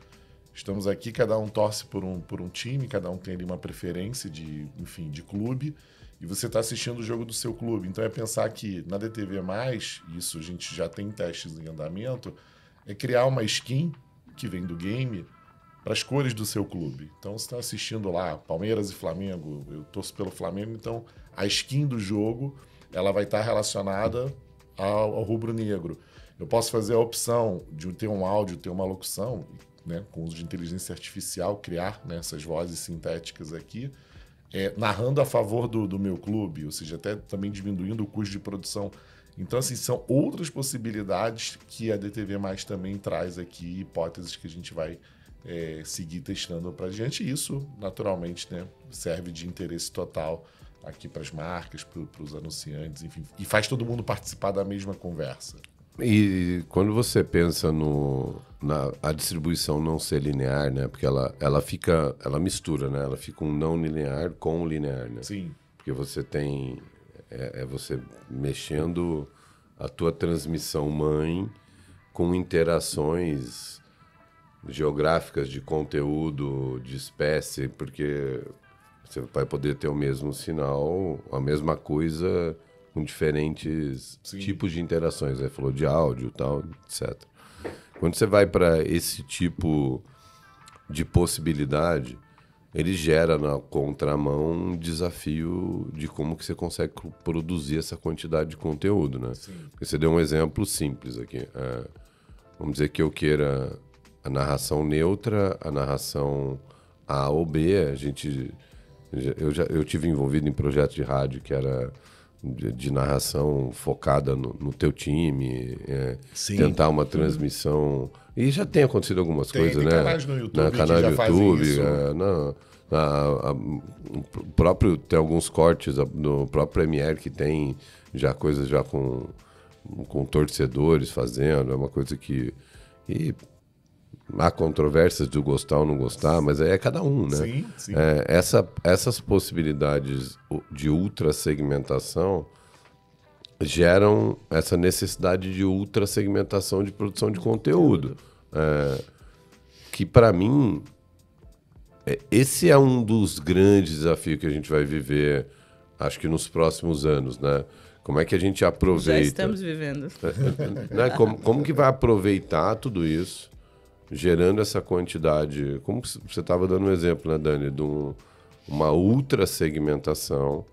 Estamos aqui, cada um torce por um time, cada um tem ali uma preferência de clube, e você está assistindo o jogo do seu clube. Então é pensar que na DTV+, isso a gente já tem testes em andamento, é criar uma skin que vem do game para as cores do seu clube. Então você está assistindo lá Palmeiras e Flamengo, eu torço pelo Flamengo, então a skin do jogo ela vai estar relacionada ao rubro-negro. Eu posso fazer a opção de ter um áudio, ter uma locução, né, com uso de inteligência artificial, criar, né, essas vozes sintéticas aqui, narrando a favor do meu clube, ou seja, até também diminuindo o custo de produção. Então, assim, são outras possibilidades que a DTV+ também traz aqui, hipóteses que a gente vai seguir testando para diante. E isso, naturalmente, né, serve de interesse total aqui para as marcas, para os anunciantes, enfim, e faz todo mundo participar da mesma conversa. E quando você pensa a distribuição não ser linear, né? Porque ela mistura, né? Ela fica um não linear com o linear, né? Sim. Porque você tem você mexendo a tua transmissão mãe com interações geográficas de conteúdo, de espécie, porque você vai poder ter o mesmo sinal, a mesma coisa com diferentes tipos de interações. Aí falou de áudio, tal, etc. Quando você vai para esse tipo de possibilidade, ele gera na contramão um desafio de como que você consegue produzir essa quantidade de conteúdo, né? Porque você deu um exemplo simples aqui. Vamos dizer que eu queira a narração neutra, a narração A ou B. Eu tive envolvido em projetos de rádio que era de narração focada no teu time, tentar uma transmissão. E já tem acontecido algumas coisas, tem né? Canais no YouTube canal que já YouTube, isso. Tem alguns cortes no próprio Premiere que tem já coisas já com torcedores fazendo, é uma coisa que... E há controvérsias de gostar ou não gostar, mas é cada um, né? Sim. Essas possibilidades de ultra segmentação geram essa necessidade de ultra segmentação de produção de conteúdo. Que, para mim, esse é um dos grandes desafios que a gente vai viver, acho que nos próximos anos, né? Como é que a gente aproveita... Já estamos vivendo. Né? Como que vai aproveitar tudo isso, gerando essa quantidade, como você estava dando um exemplo, né, Dani, de uma ultra segmentação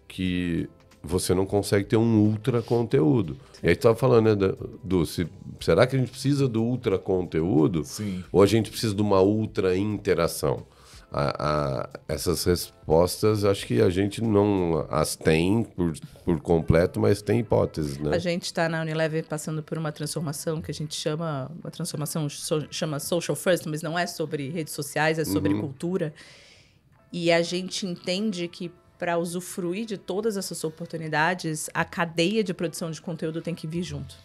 que você não consegue ter um ultra conteúdo. E aí você estava falando, né, será que a gente precisa do ultra conteúdo? Sim. Ou a gente precisa de uma ultra interação? Essas respostas, acho que a gente não as tem por completo, mas tem hipóteses, né? A gente está na Unilever passando por uma transformação que a gente chama social first, mas não é sobre redes sociais, é sobre cultura. E a gente entende que para usufruir de todas essas oportunidades, a cadeia de produção de conteúdo tem que vir junto.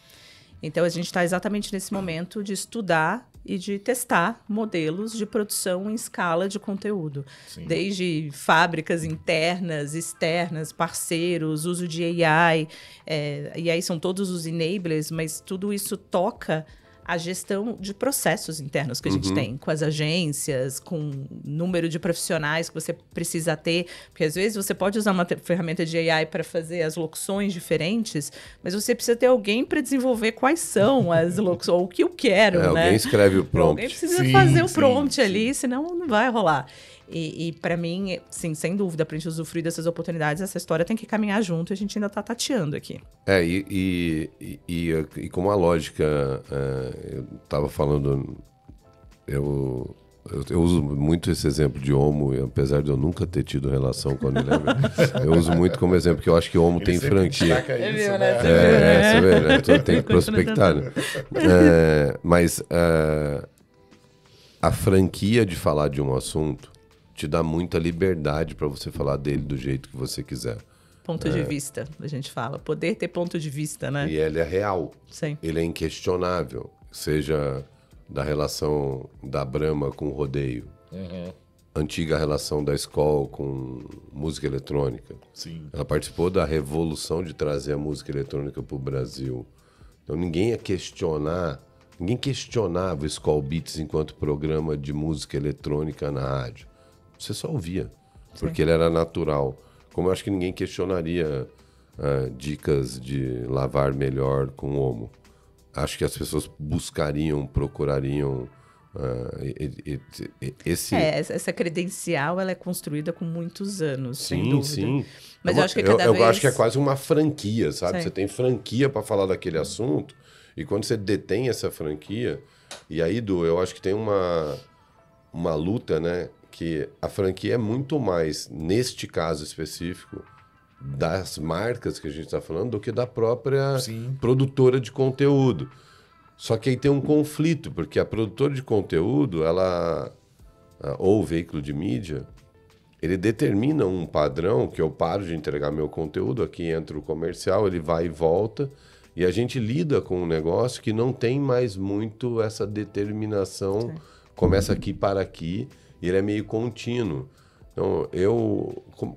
Então, a gente está exatamente nesse momento de estudar e de testar modelos de produção em escala de conteúdo. Sim. Desde fábricas internas, externas, parceiros, uso de AI. E aí são todos os enablers, mas tudo isso toca a gestão de processos internos que a gente tem, com as agências, com o número de profissionais que você precisa ter. Porque, às vezes, você pode usar uma ferramenta de AI para fazer as locuções diferentes, mas você precisa ter alguém para desenvolver quais são as locuções, ou o que eu quero, né? Alguém escreve o prompt. Alguém precisa fazer o prompt ali, senão não vai rolar. E para mim, sim, sem dúvida, para a gente usufruir dessas oportunidades, essa história tem que caminhar junto, a gente ainda está tateando aqui. E como a lógica, eu estava falando, eu eu uso muito esse exemplo de Omo, e apesar de eu nunca ter tido relação com a Unilever, eu uso muito como exemplo, porque eu acho que Omo tem franquia. Isso, né? Você vê, né? Tem que prospectar, né? Mas a franquia de falar de um assunto te dá muita liberdade para você falar dele do jeito que você quiser. Ponto de vista, a gente fala. Poder ter ponto de vista, né? E ele é real. Sim. Ele é inquestionável. Seja da relação da Brahma com o rodeio. Antiga relação da escola com música eletrônica. Sim. Ela participou da revolução de trazer a música eletrônica para o Brasil. Então ninguém ia questionar, ninguém questionava o Skol Beats enquanto programa de música eletrônica na rádio. Você só ouvia, porque ele era natural. Como eu acho que ninguém questionaria dicas de lavar melhor com Omo. Acho que as pessoas buscariam, procurariam esse... essa credencial ela é construída com muitos anos, sem dúvida. Sim. Mas eu acho que cada vez... Eu acho que é quase uma franquia, sabe? Sim. Você tem franquia para falar daquele assunto, e quando você detém essa franquia... E aí, Du, eu acho que tem uma luta, né? Que a franquia é muito mais, neste caso específico, das marcas que a gente está falando, do que da própria produtora de conteúdo. Só que aí tem um conflito, porque a produtora de conteúdo, ou o veículo de mídia, ele determina um padrão que eu paro de entregar meu conteúdo, aqui entra o comercial, ele vai e volta, e a gente lida com um negócio que não tem mais muito essa determinação, começa aqui para aqui, e ele é meio contínuo. Então,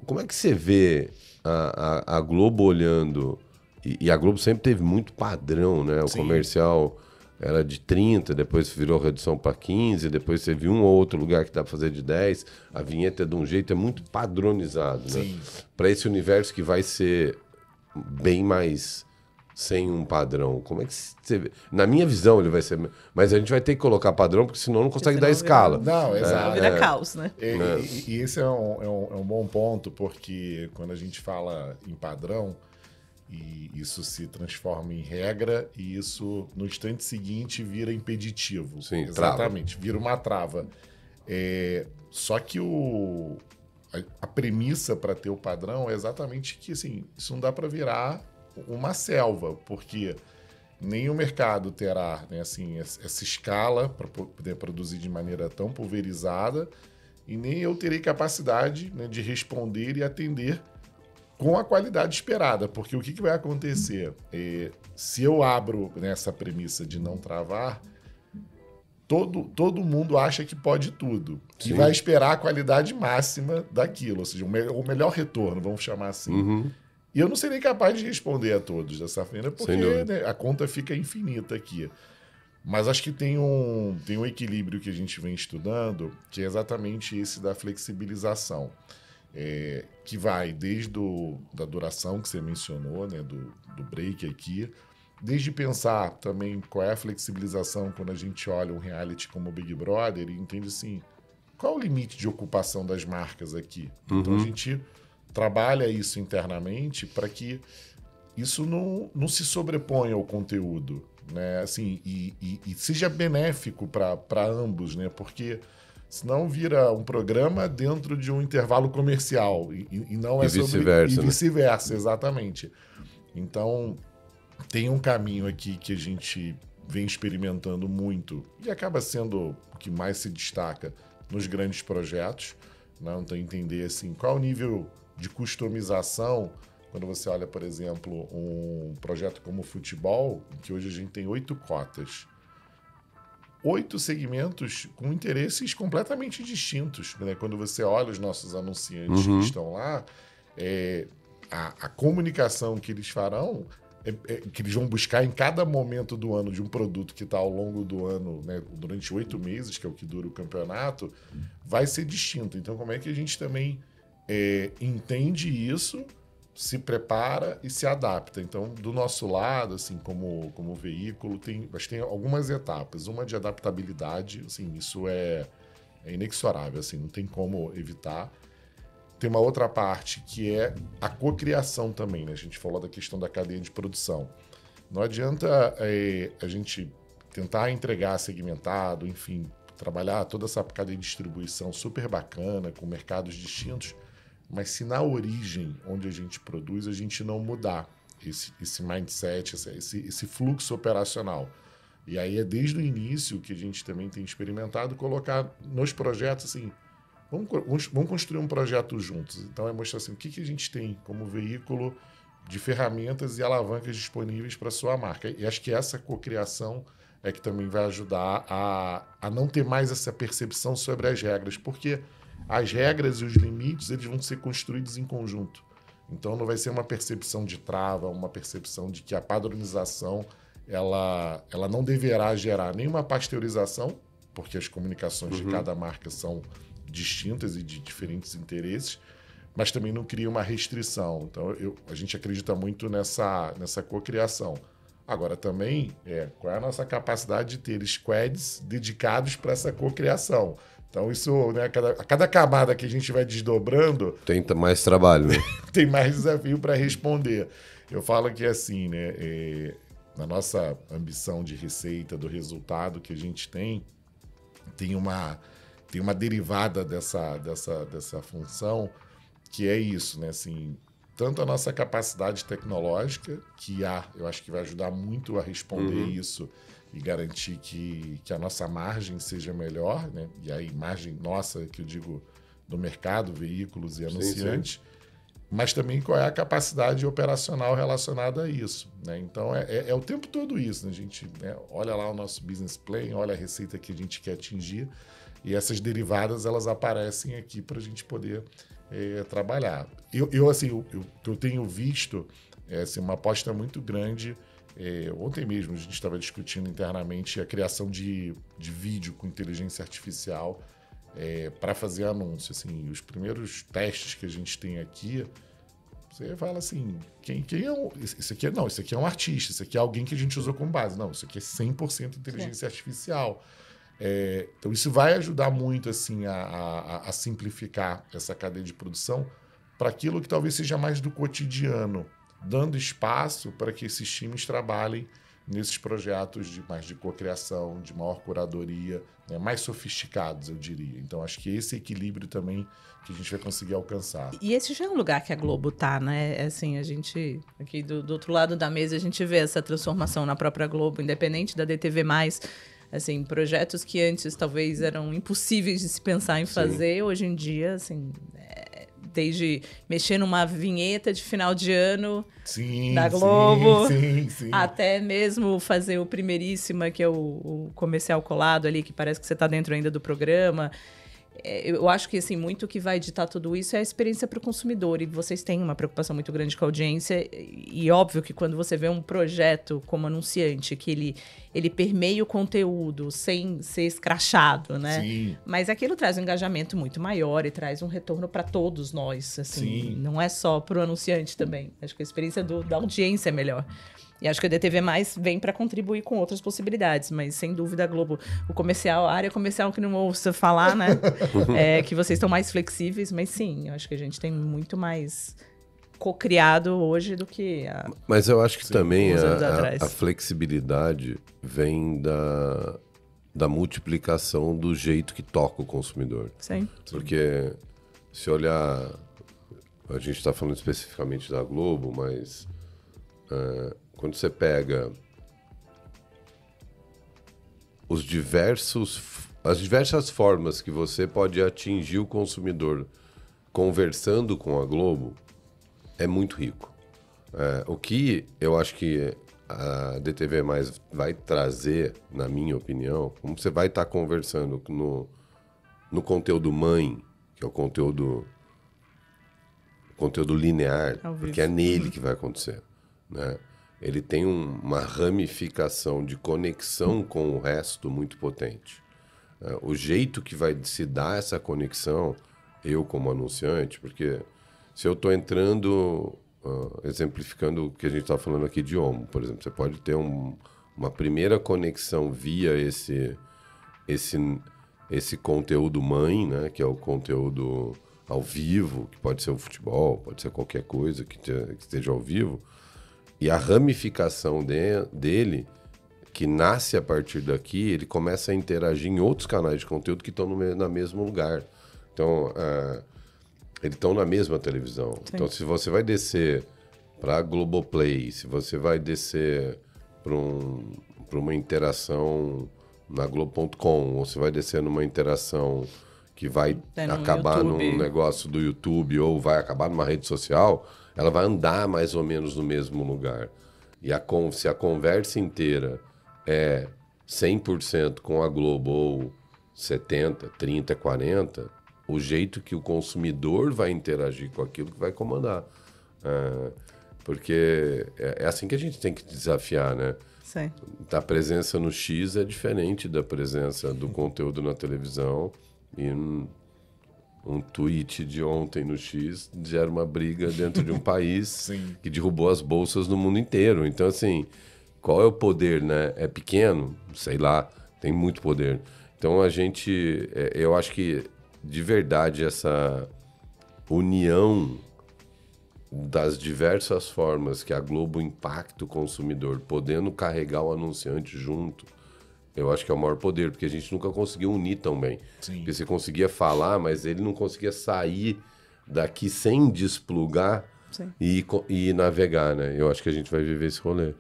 como é que você vê a Globo olhando? E a Globo sempre teve muito padrão, né? O comercial era de 30, depois virou redução para 15, depois você viu um ou outro lugar que dá para fazer de 10. A vinheta é de um jeito, é muito padronizado, né? Para esse universo que vai ser bem mais sem um padrão. Como é que você vê? Na minha visão ele vai ser... Mas a gente vai ter que colocar padrão, porque senão não consegue dar escala. Não, exato. Vira caos, né? E esse é um bom ponto, porque quando a gente fala em padrão, e isso se transforma em regra, e isso, no instante seguinte, vira impeditivo. Sim, exatamente, vira uma trava. Só que a premissa para ter o padrão é exatamente que assim, isso não dá para virar uma selva, porque nem o mercado terá, né, assim, essa escala para poder produzir de maneira tão pulverizada, e nem eu terei capacidade, né, de responder e atender com a qualidade esperada, porque o que vai acontecer? Se eu abro nessa premissa de não travar, todo mundo acha que pode tudo, que vai esperar a qualidade máxima daquilo, ou seja, o melhor retorno, vamos chamar assim. E eu não serei capaz de responder a todos dessa maneira, porque né, a conta fica infinita aqui. Mas acho que tem um equilíbrio que a gente vem estudando, que é exatamente esse da flexibilização. Que vai desde da duração que você mencionou, né, do break aqui, desde pensar também qual é a flexibilização quando a gente olha um reality como o Big Brother e entende assim, qual é o limite de ocupação das marcas aqui? Então a gente trabalha isso internamente para que isso não se sobreponha ao conteúdo, né? Assim, e seja benéfico para ambos, né? Porque senão vira um programa dentro de um intervalo comercial e não é vice-versa, e vice-versa, exatamente. Então tem um caminho aqui que a gente vem experimentando muito e acaba sendo o que mais se destaca nos grandes projetos, né? Então entender assim qual é o nível de customização, quando você olha, por exemplo, um projeto como o futebol, que hoje a gente tem 8 cotas. 8 segmentos com interesses completamente distintos, né? Quando você olha os nossos anunciantes que estão lá, a comunicação que eles farão, que eles vão buscar em cada momento do ano de um produto que está ao longo do ano, né, durante 8 meses, que é o que dura o campeonato, vai ser distinto. Então, como é que a gente também entende isso, se prepara e se adapta? Então, do nosso lado, assim, como veículo, tem algumas etapas. Uma de adaptabilidade, assim, isso é inexorável, assim, não tem como evitar. Tem uma outra parte que é a cocriação também, né? A gente falou da questão da cadeia de produção. Não adianta a gente tentar entregar segmentado, enfim, trabalhar toda essa cadeia de distribuição super bacana, com mercados distintos, mas se na origem, onde a gente produz, a gente não mudar esse mindset, esse fluxo operacional. E aí é desde o início que a gente também tem experimentado colocar nos projetos assim, vamos construir um projeto juntos. Então é mostrar assim, o que a gente tem como veículo de ferramentas e alavancas disponíveis para a sua marca. E acho que essa cocriação é que também vai ajudar a não ter mais essa percepção sobre as regras, porque as regras e os limites eles vão ser construídos em conjunto. Então não vai ser uma percepção de trava, uma percepção de que a padronização ela não deverá gerar nenhuma pasteurização, porque as comunicações de cada marca são distintas e de diferentes interesses, mas também não cria uma restrição. Então a gente acredita muito nessa cocriação. Agora também, qual é a nossa capacidade de ter squads dedicados para essa cocriação? Então isso, né, a cada camada que a gente vai desdobrando... Tem mais trabalho, né? Tem mais desafio para responder. Eu falo que assim, né, na nossa ambição de receita, do resultado que a gente tem uma derivada dessa função, que é isso, né? Assim, tanto a nossa capacidade tecnológica, que eu acho que vai ajudar muito a responder isso e garantir que a nossa margem seja melhor, né? E aí, margem nossa, que eu digo, do mercado, veículos e anunciantes, sim. Mas também qual é a capacidade operacional relacionada a isso, né? Então, é o tempo todo isso, né? A gente, né, olha lá o nosso business plan, olha a receita que a gente quer atingir e essas derivadas, elas aparecem aqui para a gente poder trabalhar. Eu tenho visto assim, uma aposta muito grande. Ontem mesmo a gente estava discutindo internamente a criação de vídeo com inteligência artificial para fazer anúncio. Assim, os primeiros testes que a gente tem aqui, você fala assim, quem é isso aqui não, isso aqui é um artista, isso aqui é alguém que a gente usou como base. Não, isso aqui é 100% inteligência artificial. Então isso vai ajudar muito assim, a simplificar essa cadeia de produção para aquilo que talvez seja mais do cotidiano, dando espaço para que esses times trabalhem nesses projetos mais de cocriação, de maior curadoria, né, mais sofisticados, eu diria. Então, acho que esse equilíbrio também que a gente vai conseguir alcançar. E esse já é um lugar que a Globo tá, né? Assim, a gente, aqui do outro lado da mesa, a gente vê essa transformação na própria Globo, independente da DTV+, assim, projetos que antes talvez eram impossíveis de se pensar em fazer, sim. Hoje em dia, assim, desde mexer numa vinheta de final de ano da Globo, sim. até mesmo fazer o Primeiríssima, que é o comercial colado ali, que parece que você está dentro ainda do programa. Eu acho que assim, muito que vai ditar tudo isso é a experiência para o consumidor, e vocês têm uma preocupação muito grande com a audiência, e óbvio que quando você vê um projeto como anunciante, que ele permeia o conteúdo sem ser escrachado, né? Sim. Mas aquilo traz um engajamento muito maior e traz um retorno para todos nós, assim, sim. Não é só para o anunciante também. Acho que a experiência da audiência é melhor. E acho que a DTV+ vem para contribuir com outras possibilidades, mas sem dúvida a Globo, a área comercial que não ouça falar, né? Que vocês estão mais flexíveis, mas sim, eu acho que a gente tem muito mais co-criado hoje do que Mas eu acho que também a flexibilidade vem da multiplicação do jeito que toca o consumidor. Sim. Porque se olhar, a gente está falando especificamente da Globo, mas quando você pega as diversas formas que você pode atingir o consumidor conversando com a Globo, é muito rico. O que eu acho que a DTV+ vai trazer, na minha opinião, como você vai estar conversando no conteúdo mãe, que é o conteúdo linear, porque é nele que vai acontecer, né? Ele tem uma ramificação de conexão com o resto muito potente. O jeito que vai se dar essa conexão, eu como anunciante, porque se eu estou entrando, exemplificando o que a gente está falando aqui de Omo, por exemplo, você pode ter uma primeira conexão via esse conteúdo mãe, né, que é o conteúdo ao vivo, que pode ser o futebol, pode ser qualquer coisa que esteja ao vivo. E a ramificação dele que nasce a partir daqui, ele começa a interagir em outros canais de conteúdo que estão no mesmo lugar. Então, eles estão na mesma televisão. Sim. Então, se você vai descer para a Globoplay, se você vai descer para uma interação na Globo.com, ou se vai descer numa interação que vai acabar num negócio do YouTube ou vai acabar numa rede social, ela vai andar mais ou menos no mesmo lugar. E se a conversa inteira é 100% com a Globo ou 70%, 30%, 40%, o jeito que o consumidor vai interagir com aquilo que vai comandar. Porque é assim que a gente tem que desafiar, né? Sim. A presença no X é diferente da presença do conteúdo na televisão. E um tweet de ontem no X gera uma briga dentro de um país que derrubou as bolsas no mundo inteiro. Então, assim, qual é o poder, né? É pequeno? Sei lá, tem muito poder. Então, eu acho que, de verdade, essa união das diversas formas que a Globo impacta o consumidor, podendo carregar o anunciante junto, eu acho que é o maior poder, porque a gente nunca conseguiu unir tão bem. Sim. Porque você conseguia falar, mas ele não conseguia sair daqui sem desplugar e navegar, né? Eu acho que a gente vai viver esse rolê.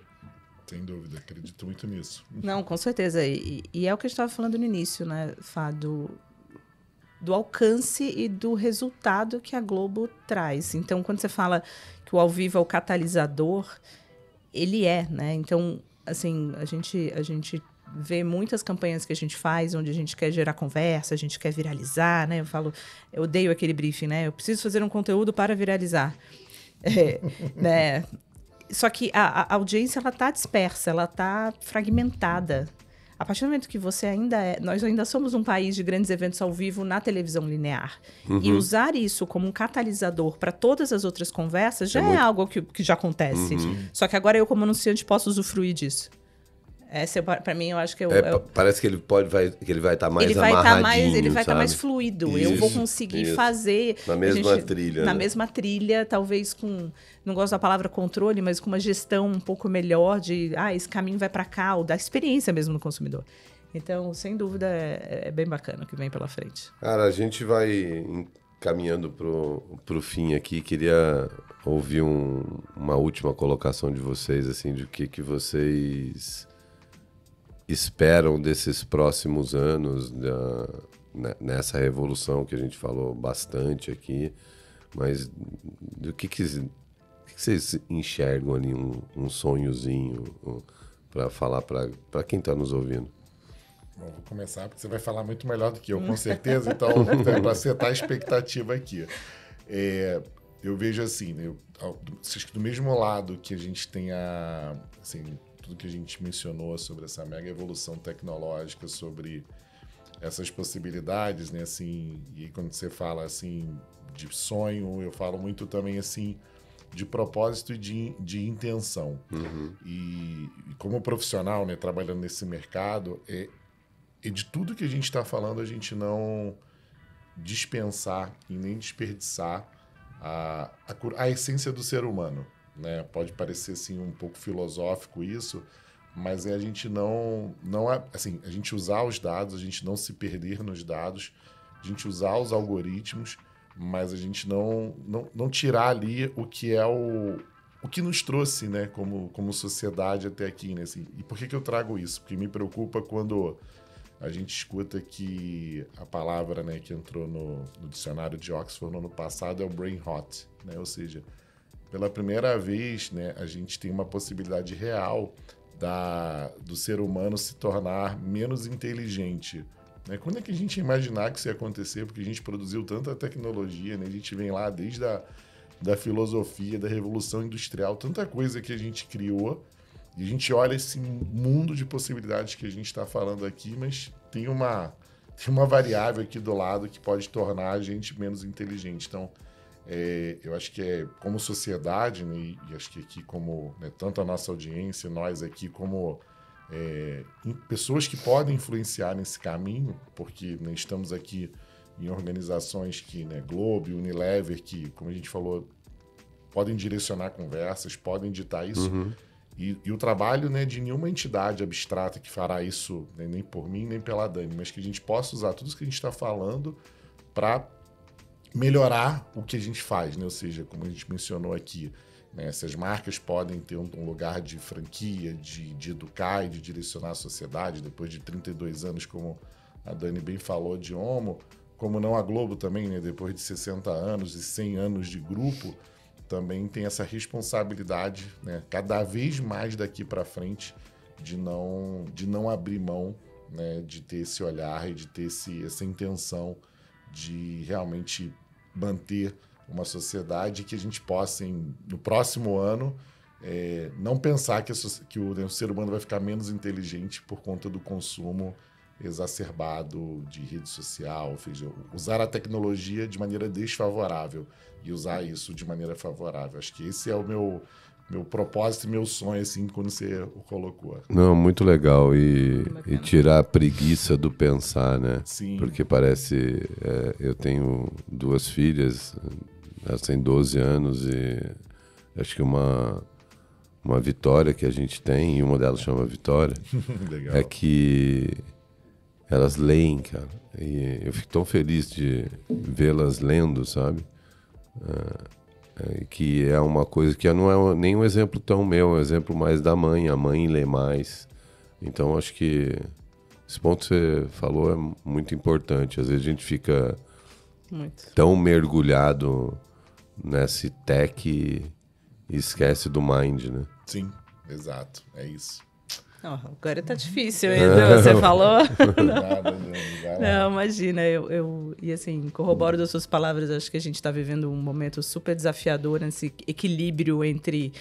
Sem dúvida, acredito muito nisso. Não, com certeza. E é o que a gente estava falando no início, né, Fá, do alcance e do resultado que a Globo traz. Então, quando você fala que o ao vivo é o catalisador, ele é, né? Então, assim, a gente vê muitas campanhas que a gente faz onde a gente quer gerar conversa, a gente quer viralizar, né? Eu odeio aquele briefing, né? Eu preciso fazer um conteúdo para viralizar. Né? Só que a audiência, ela tá dispersa, ela tá fragmentada. A partir do momento que nós ainda somos um país de grandes eventos ao vivo na televisão linear. E usar isso como um catalisador para todas as outras conversas já é algo que já acontece. Só que agora eu, como anunciante, posso usufruir disso. Essa, para mim, eu acho que parece que ele vai estar mais amarradinho, ele vai estar mais fluido. Eu vou conseguir fazer... Na mesma trilha. Na mesma trilha, talvez com... Não gosto da palavra controle, mas com uma gestão um pouco melhor de... esse caminho vai para cá, ou da experiência mesmo do consumidor. Então, sem dúvida, é bem bacana o que vem pela frente. Cara, a gente vai caminhando pro fim aqui. Queria ouvir uma última colocação de vocês, assim, de que vocês esperam desses próximos anos nessa revolução que a gente falou bastante aqui, mas do que vocês enxergam ali, um sonhozinho para falar para quem está nos ouvindo? Bom, vou começar porque você vai falar muito melhor do que eu, com certeza, então para setar a expectativa aqui. Eu vejo assim, acho que do mesmo lado que a gente tem tudo que a gente mencionou sobre essa mega evolução tecnológica, sobre essas possibilidades, né, assim, e quando você fala, assim, de sonho, eu falo muito também, assim, de propósito e de intenção. E como profissional, né, trabalhando nesse mercado, e de tudo que a gente está falando, a gente não dispensar e nem desperdiçar a essência do ser humano. Né? Pode parecer assim, um pouco filosófico isso, mas a gente não assim, a gente usar os dados, a gente não se perder nos dados, a gente usar os algoritmos, mas a gente não tirar ali o que é o que nos trouxe, né, como sociedade até aqui, né? Assim, e por que eu trago isso? Porque me preocupa quando a gente escuta que a palavra, né, que entrou no dicionário de Oxford no ano passado é o brain rot, né? Ou seja, pela primeira vez, né, a gente tem uma possibilidade real do ser humano se tornar menos inteligente. Né? Quando é que a gente ia imaginar que isso ia acontecer? Porque a gente produziu tanta tecnologia, né? A gente vem lá desde da filosofia, da Revolução Industrial, tanta coisa que a gente criou, e a gente olha esse mundo de possibilidades que a gente está falando aqui, mas tem uma variável aqui do lado que pode tornar a gente menos inteligente. Então, eu acho que como sociedade, né, e acho que aqui como, né, tanto a nossa audiência, nós aqui como pessoas que podem influenciar nesse caminho, porque, né, estamos aqui em organizações que, né, Globo, Unilever, que, como a gente falou, podem direcionar conversas, podem ditar isso. E o trabalho, né, de nenhuma entidade abstrata que fará isso, né, nem por mim, nem pela Dani, mas que a gente possa usar tudo isso que a gente está falando para melhorar o que a gente faz, né? Ou seja, como a gente mencionou aqui, né, essas marcas podem ter um lugar de franquia, de educar e de direcionar a sociedade, depois de 32 anos, como a Dani bem falou, de Omo, como não a Globo também, né, depois de 60 anos e 100 anos de grupo, também tem essa responsabilidade, né, cada vez mais daqui para frente, de não abrir mão, né, de ter esse olhar e de ter essa intenção de realmente manter uma sociedade que a gente possa, no próximo ano, não pensar que o ser humano vai ficar menos inteligente por conta do consumo exacerbado de rede social, ou seja, usar a tecnologia de maneira desfavorável e usar isso de maneira favorável. Acho que esse é o meu propósito e meu sonho, assim, quando você o colocou. Não, muito legal. E tirar a preguiça do pensar, né? Sim. Porque parece... eu tenho 2 filhas, elas têm 12 anos e acho que uma vitória que a gente tem, e uma delas chama Vitória, Legal. é que elas leem, cara. E eu fico tão feliz de vê-las lendo, sabe? Que é uma coisa que não é nem um exemplo tão meu, é um exemplo mais da mãe. A mãe lê mais. Então, acho que esse ponto que você falou é muito importante. Às vezes a gente fica tão mergulhado nesse tech e esquece do mind, né? Sim, exato. É isso. Oh, agora tá difícil, Edu, você falou? Nada. Não, imagina, e assim, corroboro das suas palavras, acho que a gente está vivendo um momento super desafiador nesse equilíbrio entre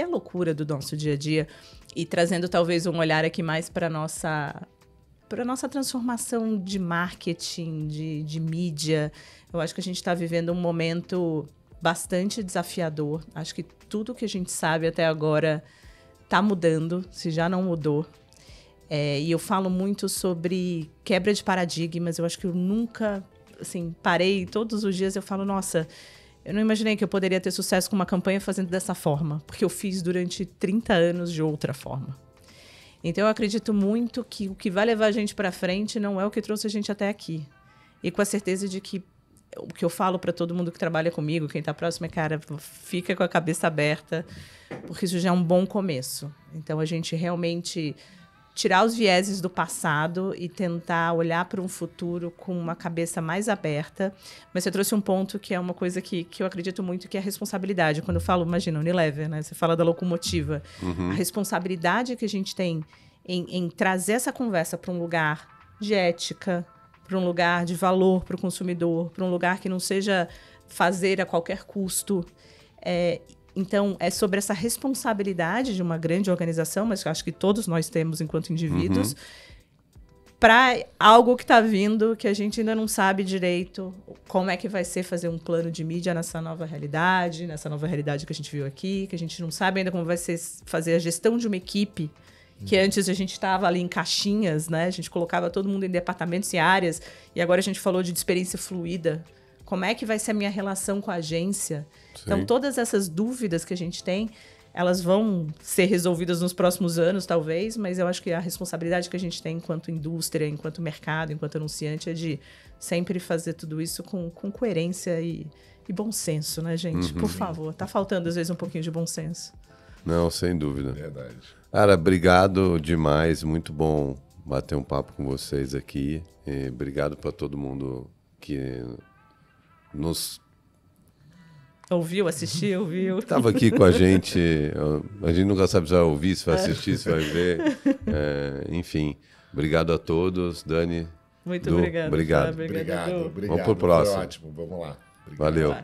a loucura do nosso dia a dia e trazendo talvez um olhar aqui mais para nossa transformação de marketing, de mídia. Eu acho que a gente está vivendo um momento bastante desafiador. Acho que tudo que a gente sabe até agora está mudando, se já não mudou. E eu falo muito sobre quebra de paradigmas. Eu acho que eu nunca, assim, parei todos os dias. Eu falo, nossa, eu não imaginei que eu poderia ter sucesso com uma campanha fazendo dessa forma, porque eu fiz durante 30 anos de outra forma. Então, eu acredito muito que o que vai levar a gente para frente não é o que trouxe a gente até aqui. E com a certeza de que o que eu falo para todo mundo que trabalha comigo, quem está próximo, é, cara, fica com a cabeça aberta, porque isso já é um bom começo. Então, a gente realmente tirar os vieses do passado e tentar olhar para um futuro com uma cabeça mais aberta. Mas você trouxe um ponto que é uma coisa que eu acredito muito, que é a responsabilidade. Quando eu falo, imagina, Unilever, né? Você fala da locomotiva. A responsabilidade que a gente tem em trazer essa conversa para um lugar de ética, para um lugar de valor para o consumidor, para um lugar que não seja fazer a qualquer custo. Então, é sobre essa responsabilidade de uma grande organização, mas eu acho que todos nós temos enquanto indivíduos, para algo que está vindo, que a gente ainda não sabe direito como é que vai ser fazer um plano de mídia nessa nova realidade que a gente viu aqui, que a gente não sabe ainda como vai ser fazer a gestão de uma equipe, que antes a gente estava ali em caixinhas, né? A gente colocava todo mundo em departamentos e áreas, e agora a gente falou de experiência fluida. Como é que vai ser a minha relação com a agência? Sim. Então, todas essas dúvidas que a gente tem, elas vão ser resolvidas nos próximos anos, talvez, mas eu acho que a responsabilidade que a gente tem enquanto indústria, enquanto mercado, enquanto anunciante, é de sempre fazer tudo isso com coerência e bom senso, né, gente? Por favor, tá faltando, às vezes, um pouquinho de bom senso. Não, sem dúvida. Verdade. Cara, obrigado demais. Muito bom bater um papo com vocês aqui. E obrigado para todo mundo que nos... Ouviu. Estava aqui com a gente. A gente nunca sabe se vai ouvir, se vai assistir, se vai ver. Enfim, obrigado a todos. Dani. Muito obrigado. Obrigado. Obrigado. Vamos pro próximo. Foi ótimo. Vamos lá. Obrigado. Valeu.